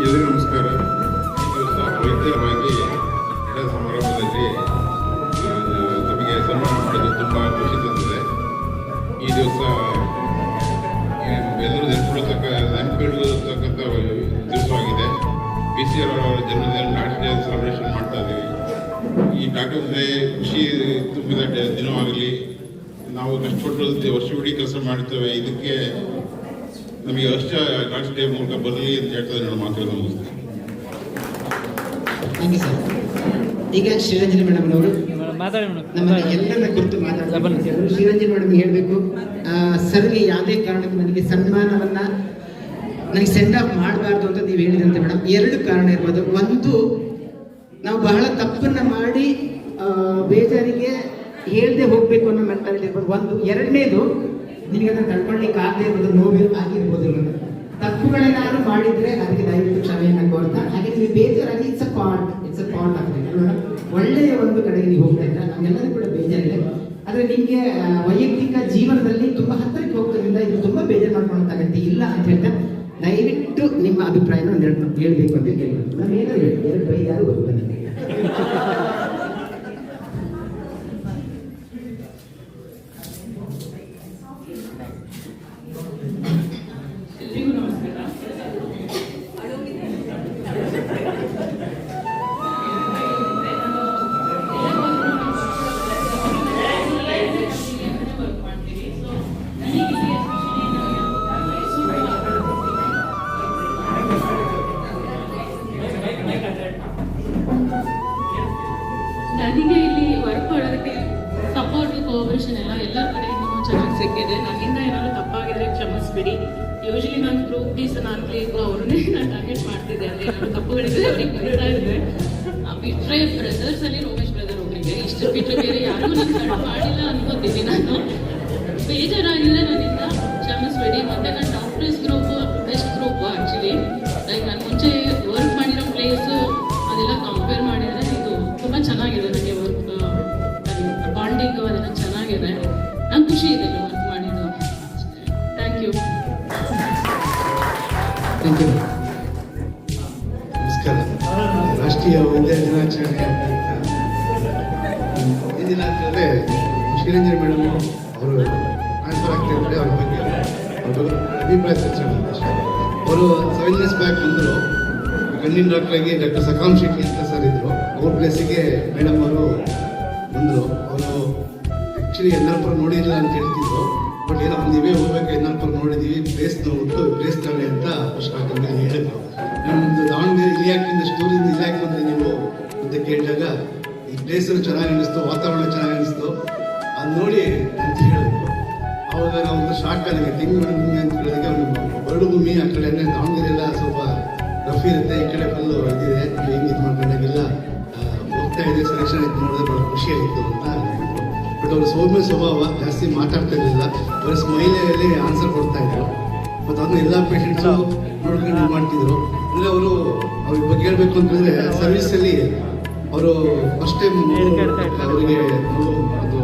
ಎಲ್ಲರಿಗೂ ನಮಸ್ಕಾರ. ಈ ದಿವಸ ವೈದ್ಯರಾಗಿ ಸಮಾರಂಭದಲ್ಲಿ ನಮಗೆ ಸನ್ಮಾನ ಮಾಡೋದು ತುಂಬ ಖುಷಿ ತಂದಿದೆ. ಈ ದಿವಸ ಎಲ್ಲರೂ ನೆನಪಿಡತಕ್ಕಂಥ ದಿವಸವಾಗಿದೆ. PCR ಅವರ ಜನ್ಮದಿನ ನ್ಯಾಷನಲ್ ಸೆಲೆಬ್ರೇಷನ್ ಮಾಡ್ತಾ ಇದ್ದೀವಿ. ಈ ಡಾಕ್ಟರ್ಸ್ಗೆ ಖುಷಿ ತುಂಬಿದ ದಿನವಾಗಲಿ. ನಾವು ಕಷ್ಟಪಟ್ಟು ವರ್ಷವಿಡೀ ಕೆಲಸ ಮಾಡ್ತೇವೆ. ಇದಕ್ಕೆ ನಮಗೆ ಅಷ್ಟ ಡಾಕ್ಟರ್ ಡೇ ಮೂಲಕ ಬರಲಿ ಅಂತ ಹೇಳ್ತಾರೆ. ನಾನು ಮಾತಾಡೋದು ಮುಗಿಸ್ತೀನಿ. Thank you sir. ಈಗ ಶ್ರೀರಂಜನಿ ಮೇಡಮ್ ಅವರು ನಮ್ಮ ಎಲ್ಲರ ಕುರಿತು ಮಾತಾಡ್ತಾರೆ. ಶ್ರೀರಂಜನಿ ಮೇಡಮ್ ಹೇಳಬೇಕು, ಸರ್ಗೆ ಯಾವುದೇ ಕಾರಣಕ್ಕೆ ನನಗೆ ಸನ್ಮಾನವನ್ನ ನನಗೆ ಸೆಂಡ್ ಆಫ್ ಮಾಡಬಾರ್ದು ಅಂತ ನೀವು ಹೇಳಿದಂತೆ ಮೇಡಮ್, 2 ಕಾರಣ ಇರ್ಬೋದು. ಒಂದು, ನಾವು ಬಹಳ ತಪ್ಪನ್ನ ಮಾಡಿ ಬೇಜಾರಿಗೆ ಹೇಳದೆ ಹೋಗ್ಬೇಕು ಅನ್ನೋ ಮೆಂಟಾಲಿಟಿ ಇರ್ಬೋದು. ಒಂದು. 2ನೇದು, ನಿನಗೆ ಅದನ್ನು ತಡ್ಕೊಳ್ಳಿಕ್ಕೆ ಆಗದೆ ಇರ್ಬೋದು, ನೋವು ಆಗಿರ್ಬೋದು. ತಪ್ಪುಗಳೇನಾದ್ರು ಮಾಡಿದ್ರೆ ಅದಕ್ಕೆ ದಯವಿಟ್ಟು ಕ್ಷಮೆಯನ್ನು ಕೋರ್ತಾ, ಹಾಗೆ ನೀವು ಬೇಜಾರಾಗಿ ಇಟ್ಸ್ ಅ ಪಾರ್ಟ್ ಆಗ್ತದೆ ಮೇಡಮ್. ಒಳ್ಳೆಯ ಒಂದು ಕಡೆಗೆ ನೀವು ಹೋಗ್ತಾ ಇದ್ರೆ ನಮ್ಗೆಲ್ಲರಿಗೂ ಕೂಡ ಬೇಜಾರಿದೆ. ಆದರೆ ನಿಮಗೆ ವೈಯಕ್ತಿಕ ಜೀವನದಲ್ಲಿ ತುಂಬ ಹತ್ತಿರಕ್ಕೆ ಹೋಗೋದ್ರಿಂದ ಇದು ತುಂಬ ಬೇಜಾರು ಮಾಡ್ಕೊಳ್ಳೋಂಥ ಅಗತ್ಯ ಇಲ್ಲ ಅಂತ ಹೇಳ್ತಾ ದಯವಿಟ್ಟು ನಿಮ್ಮ ಅಭಿಪ್ರಾಯನ ಒಂದೆರಡು ಹೇಳ್ಬೇಕು ಅಂತ ಕೇಳ್ಬೋದು. ನಾನು ಏನೋ ಹೇಳಿ 2 ಬೈ ಯಾರು ಗೊತ್ತಿಲ್ಲ ನನಗೆ. ನನಗೆ ಇಲ್ಲಿ ವರ್ಕ್ ಮಾಡೋದಕ್ಕೆ ಸಪೋರ್ಟ್, ಕೋಆಪರೇಷನ್ ಎಲ್ಲ ಕಡೆಯಿಂದ ಚೆನ್ನಾಗಿ ಸಿಕ್ಕಿದೆ. ನನ್ನಿಂದ ಏನಾದ್ರು ತಪ್ಪಾಗಿದ್ರೆ ಕ್ಷಮಿಸ್ಬಿಡಿ. ಯೂಶಲಿ ನಾನು ಗ್ರೂಪ್ ಡೀಸ್ ನಾನ್ಲಿ ಅವ್ರನ್ನೇ ನಾನು ಟಾರ್ಗೆಟ್ ಮಾಡ್ತಿದ್ದೆ. ಅಂದರೆ ಏನಾದ್ರು ತಪ್ಪುಗಳಿದ್ರೆ ಅವ್ರಿಗೆ ಬಿಡ್ತಾ ಇದ್ದೆ. ಬಿಟ್ಟರೆ ಬ್ರದರ್ಸ್ ಅಲ್ಲಿ ರೋಮೇಶ್ ಬ್ರದರ್ ಒಬ್ಬರಿಗೆ, ಇಷ್ಟು ಬಿಟ್ಟರೆ ಬೇರೆ ಯಾರೂ ನಾನು ತಡ ಮಾಡಿಲ್ಲ ಅನ್ಕೋತೀನಿ. ನಾನು ಬೇಜಾರಾಗಿದ್ರೆ ನನ್ನಿಂದ ಕ್ಷಮಿಸ್ಬೇಡಿ. ಮತ್ತು ನನ್ನ doctors group best group actually. Like ನಾನು ಮುಂಚೆ ವರ್ಕ್ ಮಾಡಿರೋ ಪ್ಲೇಸು ಅದೆಲ್ಲ ಕಂಪೇರ್ ಮಾಡಿದರೆ ಇದು ತುಂಬ ಚೆನ್ನಾಗಿದೆ. ನನಗೆ ವರ್ಕ್ ಬಾಂಡಿಂಗು ಅದೆಲ್ಲ ಚೆನ್ನಾಗಿದೆ. ನಂಗೆ ಖುಷಿ ಇದೆ ವರ್ಕ್ ಮಾಡಿದ್ದು. Thank you. ನಮಸ್ಕಾರ. ರಾಷ್ಟ್ರೀಯ ವೈದ್ಯ ದಿನಾಚರಣೆ ಈ ದಿನ ಅಂತಂದರೆ ಶ್ರೀರಂಜನಿ ಮೇಡಮ್ ಅವರು ಟ್ರಾನ್ಸ್ಫರ್ ಆಗ್ತಾ ಇದ್ದಾರೆ. ಅವ್ರ ಬಗ್ಗೆ ಅವರು ಅಭಿಪ್ರಾಯ ಚರ್ಚೆ ಮಾಡಿದ್ರು. ಅವರು 7 years ಬ್ಯಾಕ್ ಬಂದರು. ಕಣ್ಣಿನ ಡಾಕ್ಟ್ರಾಗಿ ಡಾಕ್ಟರ್ ಸಕಾಂ ಶೆಟ್ಟಿ ಅಂತ ಸರ್ ಇದ್ರು. ಅವ್ರ ಪ್ಲೇಸಿಗೆ ಮೇಡಮ್ ಅವರು ಬಂದರು. ಅವರು ಆ್ಯಕ್ಚುಲಿ ಯಲ್ಲಾಪುರ ನೋಡಿಲ್ಲ ಅಂತ ಹೇಳ್ತಿದ್ರು. ಬಟ್ ಏನೋ ನೀವೇ ಹೋಗ್ಬೇಕು, ಯಲ್ಲಾಪುರ ನೋಡಿದ್ದೀವಿ, ಪ್ಲೇಸ್ ನೋಡ್ಬಿಟ್ಟು ಪ್ಲೇಸ್ ತಾಳೆ ಅಂತ ಸ್ಟಾರ್ಟಿಂಗಲ್ಲಿ ಹೇಳಿದ್ರು. ನಮ್ಮದು ದಾವಣಗೆರೆ ಇಲಾಖೆಯಿಂದ ಸ್ಟೋರಿಂದ ಇಲಾಖೆ ಬಂದರೆ ನೀವು ಅಂತ ಕೇಳಿದಾಗ ಈ ಪ್ಲೇಸನ್ನು ಚೆನ್ನಾಗಿ ಅನ್ನಿಸ್ತು, ವಾತಾವರಣ ಚೆನ್ನಾಗಿ ಅನ್ನಿಸ್ತು, ಅದು ನೋಡಿ ಅಂತ ಹೇಳಿದ್ರು. ಆವಾಗ ನಾವು ಒಂದು ಶಾರ್ಟ್ ಕಾಲಿಗೆ ತೆಂಗಿನ ಅಂತ ಹೇಳಿದಾಗ ಬರಡು ಭೂಮಿ ಆ ಕಡೆ ಅಂದರೆ ದಾವಣಗೆರೆ ಎಲ್ಲ ಸ್ವಲ್ಪ ರಫ್ ಇರುತ್ತೆ, ಈ ಕಡೆ ಫುಲ್ಲು ಇದಿದೆ, ಹೆಂಗೆ ಇದು ಮಾಡ್ಕೊಂಡಾಗೆಲ್ಲ ಹೋಗ್ತಾ ಇದೆ, ಸೆಲೆಕ್ಷನ್ ಆಯ್ತು ನೋಡಿದ್ರೆ ಭಾಳ ಖುಷಿಯಾಗಿತ್ತು ಅಂತ. ಬಟ್ ಅವ್ರ ಸೌಮ್ಯ ಸ್ವಭಾವ, ಜಾಸ್ತಿ ಮಾತಾಡ್ತಾ ಇರಲಿಲ್ಲ, ಅವರ ಸ್ಮೈಲಲ್ಲಿ ಆನ್ಸರ್ ಕೊಡ್ತಾ ಇದ್ರು. ಮತ್ತು ಅದನ್ನ ಎಲ್ಲ ಪೇಷಂಟ್ಸು ನೋಡ್ಕೊಂಡು ಇದು ಮಾಡ್ತಿದ್ರು. ಅಂದರೆ ಅವರು ಅವ್ರಿಗೆ ಬಗ್ಗೆ ಹೇಳ್ಬೇಕು ಅಂತಂದರೆ ಸರ್ವಿಸಲ್ಲಿ ಅವರು ಫಸ್ಟ್ ಟೈಮ್ ಅವರಿಗೆ ಅದು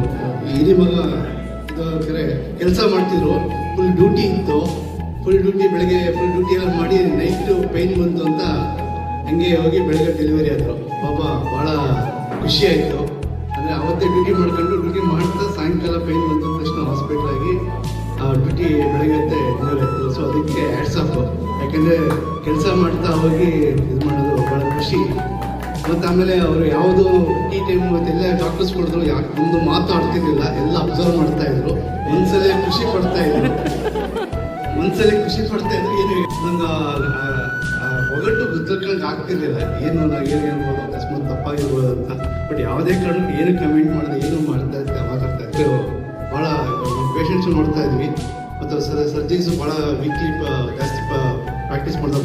ಹಿರಿ ಮಗ ಇದು ಕೆಲಸ ಮಾಡ್ತಿದ್ರು. ಫುಲ್ ಡ್ಯೂಟಿ ಇತ್ತು, ಫುಲ್ ಡ್ಯೂಟಿ ಬೆಳಗ್ಗೆ ಫುಲ್ ಡ್ಯೂಟಿ ಎಲ್ಲ ಮಾಡಿ ನೈಟು ಪೈನ್ ಬಂತು ಅಂತ ಹಂಗೆ ಹೋಗಿ ಬೆಳಗ್ಗೆ ಡೆಲಿವರಿ ಆದರು. ಪಾಪ ಭಾಳ ಖುಷಿ ಆಯಿತು. ಅಂದರೆ ಅವತ್ತೇ ಡ್ಯೂಟಿ ಮಾಡ್ತಾ ಸಾಯಂಕಾಲ ಪೈನ್ ಬಂದ ತಕ್ಷಣ ಹಾಸ್ಪಿಟ್ಲಾಗಿ ಡ್ಯೂಟಿ ಬೆಳಗ್ಗೆ ಡೆಲಿವರಿ ಆಯಿತು. ಸೊ ಅದಕ್ಕೆ ಹ್ಯಾಟ್ಸ್ ಆಫ್. ಯಾಕೆಂದರೆ ಕೆಲಸ ಮಾಡ್ತಾ ಹೋಗಿ ಇದು ಮಾಡೋದು ಭಾಳ ಖುಷಿ. ಮತ್ತು ಆಮೇಲೆ ಅವರು ಯಾವುದು ಈ ಟೈಮ್ ಮತ್ತೆಲ್ಲ ಡಾಕ್ಟರ್ಸ್ ಕೊಡಿದ್ರು, ಒಂದು ಮಾತು ಆಡ್ತಿರ್ಲಿಲ್ಲ, ಎಲ್ಲ ಅಬ್ಸರ್ವ್ ಮಾಡ್ತಾ ಇದ್ರು. ಒಂದ್ಸಲ ಖುಷಿ ಪಡ್ತಾ ಇದ್ರು, ಏನು ನಂಗೆ ಒಗಟ್ಟು ಗುದ್ದಕ್ಕೆ ಆಗ್ತಿರ್ಲಿಲ್ಲ. ಏನು ಹೇಳ್ಬೋದು, ಅಕಸ್ಮಾತ್ ತಪ್ಪಾಗಿರ್ಬೋದು ಅಂತ. ಬಟ್ ಯಾವುದೇ ಕಾರಣಕ್ಕೆ ಏನು ಕಮೆಂಟ್ ಮಾಡಿದೆ, ಏನು ಮಾತಾಡ್ತಾ ಇದ್ರು. ಭಾಳ ಪೇಷಂಟ್ಸು ನೋಡ್ತಾ ಇದ್ವಿ. ಮತ್ತು ಸರ್ಜರೀಸು ಭಾಳ ವೀಕ್ಲಿ ಜಾಸ್ತಿ ಪ್ರಾಕ್ಟೀಸ್ ಮಾಡಿದ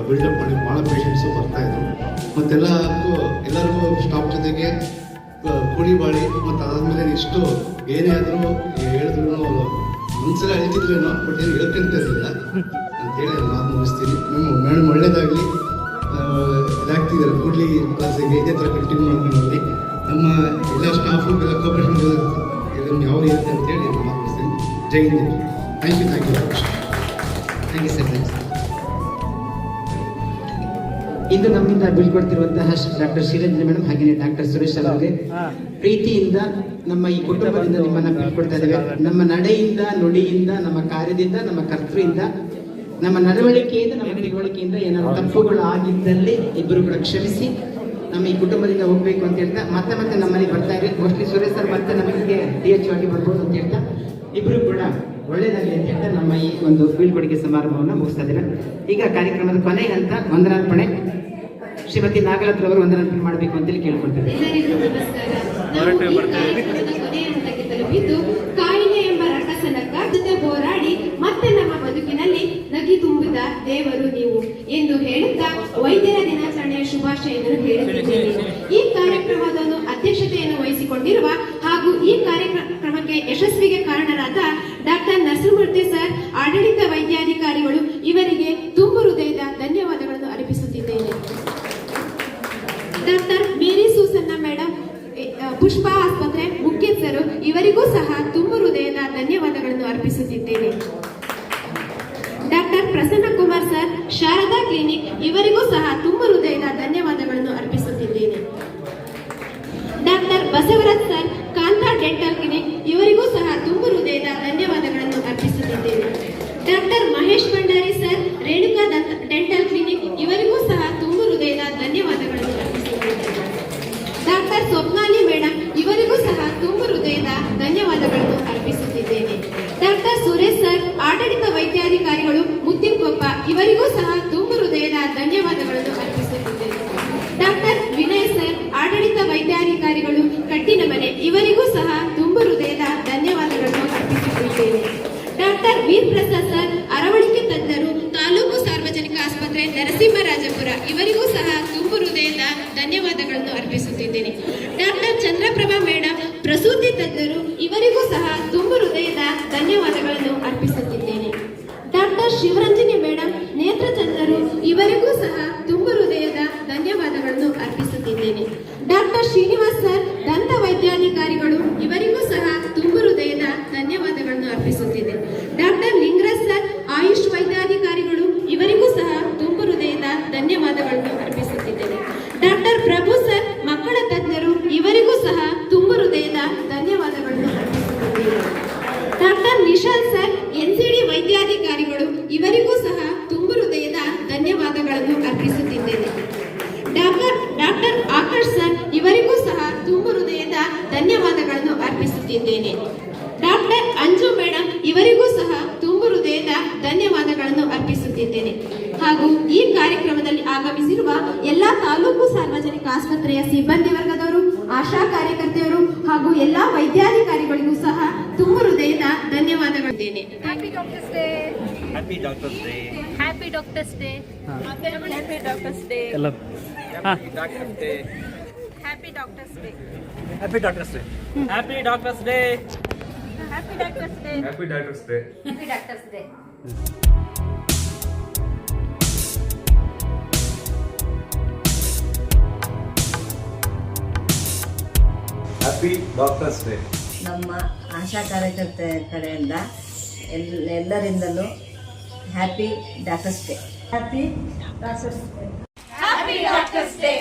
ಬಿಲ್ಡಪ್ ಮಾಡಿ ಭಾಳ ಪೇಷಂಟ್ಸು ಬರ್ತಾಯಿದ್ರು. ಎಲ್ಲರಿಗೂ ಸ್ಟಾಫ್ ಜೊತೆಗೆ ಕೂಡಿ ಬಾಳಿ. ಮತ್ತು ಅದಾದಮೇಲೆ ಇಷ್ಟು ಏನೇ ಆದರೂ ಹೇಳಿದ್ರು ಒಂದ್ಸಲ ಹೇಳ್ತಿದ್ರೇನೋ, ಬಟ್ ಏನು ಹೇಳ್ಕೊಂತಿರಲಿಲ್ಲ ಅಂತೇಳಿ ನಾನು ಮುಗಿಸ್ತೀನಿ. ಮೇಡಮ್ ಒಳ್ಳೇದಾಗಲಿ, ಇದಾಗ್ತಿದ್ದಾರೆ ಕೂಡಲಿ ಕ್ಲಾಸಿಗೆ ಇದೇ ಥರ ಕಂಟಿನ್ಯೂ ಮಾಡ್ಕೊಂಡು ಹೋಗಿ. ನಮ್ಮ ಎಲ್ಲ ಸ್ಟಾಫು ಎಲ್ಲ ಕೋಪರೇಷನ್ ಇದನ್ನು ಯಾವ ಇರುತ್ತೆ ಅಂತೇಳಿ ಮಾತಾಡ್ತೀನಿ. ಜೈ ಹಿಂದ್. Thank you sir. ಇಂದು ನಮ್ಮಿಂದ ಬೀಳ್ಕೊಡ್ತಿರುವಂತಹ ಡಾಕ್ಟರ್ ಶ್ರೀರಂಜನಿ ಮೇಡಮ್ ಹಾಗೆಯೇ ಡಾಕ್ಟರ್ ಸುರೇಶ್ ಅವರಿಗೆ ಪ್ರೀತಿಯಿಂದ ನಮ್ಮ ಈ ಕುಟುಂಬದಿಂದ ನಿಮ್ಮನ್ನ ಬೀಳ್ಕೊಡ್ತಾ ಇದ್ದೇವೆ. ನಮ್ಮ ನಡೆಯಿಂದ, ನುಡಿಯಿಂದ, ನಮ್ಮ ಕಾರ್ಯದಿಂದ, ನಮ್ಮ ಕರ್ತೃಯಿಂದ, ನಮ್ಮ ನಡವಳಿಕೆಯಿಂದ, ನಮ್ಮ ತಿಳುವಳಿಕೆಯಿಂದ ಏನಾದ್ರು ತಪ್ಪುಗಳು ಆಗಿದ್ದಲ್ಲಿ ಇಬ್ಬರು ಕೂಡ ಕ್ಷಮಿಸಿ ನಮ್ಮ ಈ ಕುಟುಂಬದಿಂದ ಹೋಗ್ಬೇಕು ಅಂತ ಹೇಳ್ತಾ ಮತ್ತೆ ನಮ್ಮಲ್ಲಿ ಬರ್ತಾ ಇದೆ. ಮೋಸ್ಟ್ಲಿ ಸುರೇಶ್ ಸರ್ ಮತ್ತೆ ನಮಗೆ DHO ಆಗಿ ಬರ್ಬೋದು ಅಂತ ಹೇಳ್ತಾ ಇಬ್ಬರು ಕೂಡ ಒಳ್ಳೆಯದಾಗಲಿ ಅಂತ ಹೇಳ್ತಾ ನಮ್ಮ ಈ ಒಂದು ಬೀಳ್ಕೊಡುಗೆ ಸಮಾರಂಭವನ್ನು ಮುಗಿಸ್ತಾ ಇದ್ದಾರೆ. ಈಗ ಕಾರ್ಯಕ್ರಮದ ಕೊನೆ ಹಂತ ವಂದನಾರ್ಪಣೆ. ಶ್ರೀಮತಿ ನಾಗಲತ್ರವರು ವಂದನಾರ್ಪಣೆ ಮಾಡಬೇಕು ಅಂತೇಳಿ ಕೇಳ್ಕೊಳ್ತೇವೆ. ಎಲ್ಲರಿಗೂ ನಮಸ್ಕಾರ. ನಾವು ಈ ಕಾರ್ಯಕ್ರಮದ ಕೊನೆಯ ಹಂತಕ್ಕೆ ತಲುಪಿದ್ದು ಕಾಯಿಲೆ ಎಂಬ ರಕ್ಕಸನಕ್ಕ ಜೊತೆ ಹೋರಾಡಿ ಮತ್ತೆ ನಮ್ಮ ಬದುಕಿನಲ್ಲಿ ನಗಿ ತುಂಬಿದ ದೇವರು ನೀವು ಎಂದು ಹೇಳುತ್ತಾ ವೈದ್ಯರ ದಿನಾಚರಣೆಯ ಶುಭಾಶಯಗಳನ್ನು ಹೇಳುತ್ತಿದ್ದೇನೆ. ಈ ಕಾರ್ಯಕ್ರಮದ ಅಧ್ಯಕ್ಷತೆಯನ್ನು ವಹಿಸಿಕೊಂಡಿರುವ ಹಾಗೂ ಈ ಕಾರ್ಯಕ್ರಮಕ್ಕೆ ಯಶಸ್ವಿಗೆ ಕಾರಣರಾದ ಡಾಕ್ಟರ್ ನರಸಿಂಹಮೂರ್ತಿ ಸರ್, ಆಡಳಿತ ವೈದ್ಯಾಧಿಕಾರಿಗಳು, ಇವರಿಗೆ ತುಂಬು ಹೃದಯದ ಧನ್ಯವಾದಗಳನ್ನು ಅರ್ಪಿಸುತ್ತಿದ್ದೇನೆ. ಡಾಕ್ಟರ್ ಮೇರಿ ಸೂಸನ್ನ ಮೇಡಮ್, ಪುಷ್ಪ ಆಸ್ಪತ್ರೆ ಮುಖ್ಯಸ್ಥರು, ಇವರಿಗೂ ಸಹ ತುಂಬು ಹೃದಯದ ಧನ್ಯವಾದಗಳನ್ನು ಅರ್ಪಿಸುತ್ತಿದ್ದೇನೆ. Doctor Prasanna Kumar sir, Sharada clinic, ಇವರಿಗೂ ಸಹ ತುಂಬು ಹೃದಯದ ಧನ್ಯವಾದಗಳನ್ನು ಅರ್ಪಿಸುತ್ತಿದ್ದೇನೆ. Doctor Basavaraj sir, Kanta dental clinic, ಇವರಿಗೂ ಸಹ ತುಂಬು ಹೃದಯದ ಧನ್ಯವಾದಗಳನ್ನು ಅರ್ಪಿಸುತ್ತಿದ್ದೇನೆ. Doctor Mahesh Bhandari sir, Renuka dental clinic, ಇವರಿಗೂ ಸಹ ತುಂಬು ಹೃದಯದ ಧನ್ಯವಾದಗಳನ್ನು ಅರ್ಪಿಸುತ್ತಿದ್ದೇನೆ. ಡಾಕ್ಟರ್ ಸ್ವಪ್ನಾಲಿ ಮೇಡಮ್, ಇವರಿಗೂ ಸಹ ತುಂಬು ಹೃದಯದ ಧನ್ಯವಾದಗಳನ್ನು ಅರ್ಪಿಸುತ್ತಿದ್ದೇನೆ. ಡಾಕ್ಟರ್ ಸುರೇಶ್ ಸರ್, ಆಡಳಿತ ವೈದ್ಯಾಧಿಕಾರಿಗಳು, ಮುತ್ತಿನಕೊಪ್ಪ, ಇವರಿಗೂ ಸಹ ತುಂಬು ಹೃದಯದ ಧನ್ಯವಾದಗಳನ್ನು ಅರ್ಪಿಸುತ್ತಿದ್ದೇನೆ. ಡಾಕ್ಟರ್ ವಿನಯ್ ಸರ್, ಆಡಳಿತ ವೈದ್ಯಾಧಿಕಾರಿಗಳು, ಕಟ್ಟಿನಮನೆ, ಇವರಿಗೂ ಸಹ ತುಂಬು ಹೃದಯದ ಧನ್ಯವಾದಗಳನ್ನು ಅರ್ಪಿಸುತ್ತಿದ್ದೇನೆ. ಡಾಕ್ಟರ್ ವೀರ್ ಪ್ರಸಾದ್ ಸರ್, ಅರವಳಿಕೆ ತಜ್ಞರು, ತಾಲೂಕು ಸಾರ್ವಜನಿಕ ಆಸ್ಪತ್ರೆ ನರಸಿಂಹರಾಜಪುರ, ಇವರಿಗೂ ಸಹ ತುಂಬು ಹೃದಯದ ಧನ್ಯವಾದಗಳನ್ನು ಅರ್ಪಿಸುತ್ತಿದ್ದೇನೆ. ಡಾಕ್ಟರ್ ಚಂದ್ರಪ್ರಭಾ ಮೇಡಮ್, ಪ್ರಸೂತಿ ತಜ್ಞರು, ಇವರಿಗೂ ಸಹ ತುಂಬು ಹೃದಯದ ಧನ್ಯವಾದಗಳನ್ನು ಅರ್ಪಿಸುತ್ತಿದ್ದೇನೆ. ಡಾಕ್ಟರ್ ಶಿವರಂಜನಿ ಮೇಡಮ್, ನೇತ್ರ ತಜ್ಞರು, ಇವರಿಗೂ ಸಹ ತುಂಬು ಹೃದಯದ ಧನ್ಯವಾದಗಳನ್ನು ಅರ್ಪಿಸುತ್ತಿದ್ದೇನೆ. ಡಾಕ್ಟರ್ ಶ್ರೀನಿವಾಸ್ ಸರ್, ದಂತ ವೈದ್ಯಾಧಿಕಾರಿಗಳು, ಇವರಿಗೂ ಸಹ ತುಂಬು ಹೃದಯದ ಧನ್ಯವಾದಗಳನ್ನು ಅರ್ಪಿಸುತ್ತಿದ್ದೇನೆ. ಡಾಕ್ಟರ್ ಲಿಂಗರಾಜ್ ಸರ್, ಆಯುಷ್ ವೈದ್ಯಾಧಿಕಾರಿಗಳು, ಇವರಿಗೂ ಸಹ ತುಂಬು ಹೃದಯದ ಧನ್ಯವಾದಗಳನ್ನು ಅರ್ಪಿಸುತ್ತಿದ್ದೇನೆ. ಡಾಕ್ಟರ್ ಪ್ರಭು ಸರ್, ಮಕ್ಕಳ ತಜ್ಞರು, ಇವರಿಗೂ ಸಹ ತುಂಬು ಹೃದಯದ ಧನ್ಯವಾದಗಳನ್ನು ಅರ್ಪಿಸುತ್ತಿದ್ದೇನೆ. ಡಾಕ್ಟರ್ ನಿಶಾಂತ್ ಸರ್, NCD ವೈದ್ಯಾಧಿಕಾರಿಗಳು, ಇವರಿಗೂ ಸಹ ತುಂಬು ಹೃದಯದ ಧನ್ಯವಾದಗಳನ್ನು ಅರ್ಪಿಸುತ್ತಿದ್ದೇನೆ. ಡಾಕ್ಟರ್ ಸರ್ ಇವರಿಗೂ ಸಹ ತುಂಬ ಹೃದಯದ ಧನ್ಯವಾದಗಳನ್ನು ಅರ್ಪಿಸುತ್ತಿದ್ದೇನೆ. ಡಾಕ್ಟರ್ ಅಂಜು ಮೇಡಮ್ ಇವರಿಗೂ ಸಹ ತುಂಬ ಹೃದಯದ ಧನ್ಯವಾದಗಳನ್ನು ಅರ್ಪಿಸುತ್ತಿದ್ದೇನೆ. ಹಾಗೂ ಈ ಕಾರ್ಯಕ್ರಮದಲ್ಲಿ ಆಗಮಿಸಿರುವ ಎಲ್ಲಾ ತಾಲೂಕು ಸಾರ್ವಜನಿಕ ಆಸ್ಪತ್ರೆಯ ಸಿಬ್ಬಂದಿ ವರ್ಗದವರು, ಆಶಾ ಕಾರ್ಯಕರ್ತೆಯರು ಹಾಗೂ ಎಲ್ಲಾ ವೈದ್ಯಾಧಿಕಾರಿಗಳಿಗೂ ಸಹ ತುಂಬ ಹೃದಯದ ಧನ್ಯವಾದಗಳಿದ್ದೇನೆ. Happy doctors day. Happy doctors day. Happy doctors day. Happy doctors day. ಎಲ್ಲ happy doctors day. Happy doctors day. Happy doctors day. Happy doctors day. Happy doctors day. Happy doctors day. Happy doctors day. Happy doctors day. ನಮ್ಮ ಆಶಾ ಕಾರ್ಯಕರ್ತೆ ಕಡೆಯಿಂದ ಎಲ್ಲರಿಂದಲೂ happy doctors day. Happy doctors day. Happy doctors day.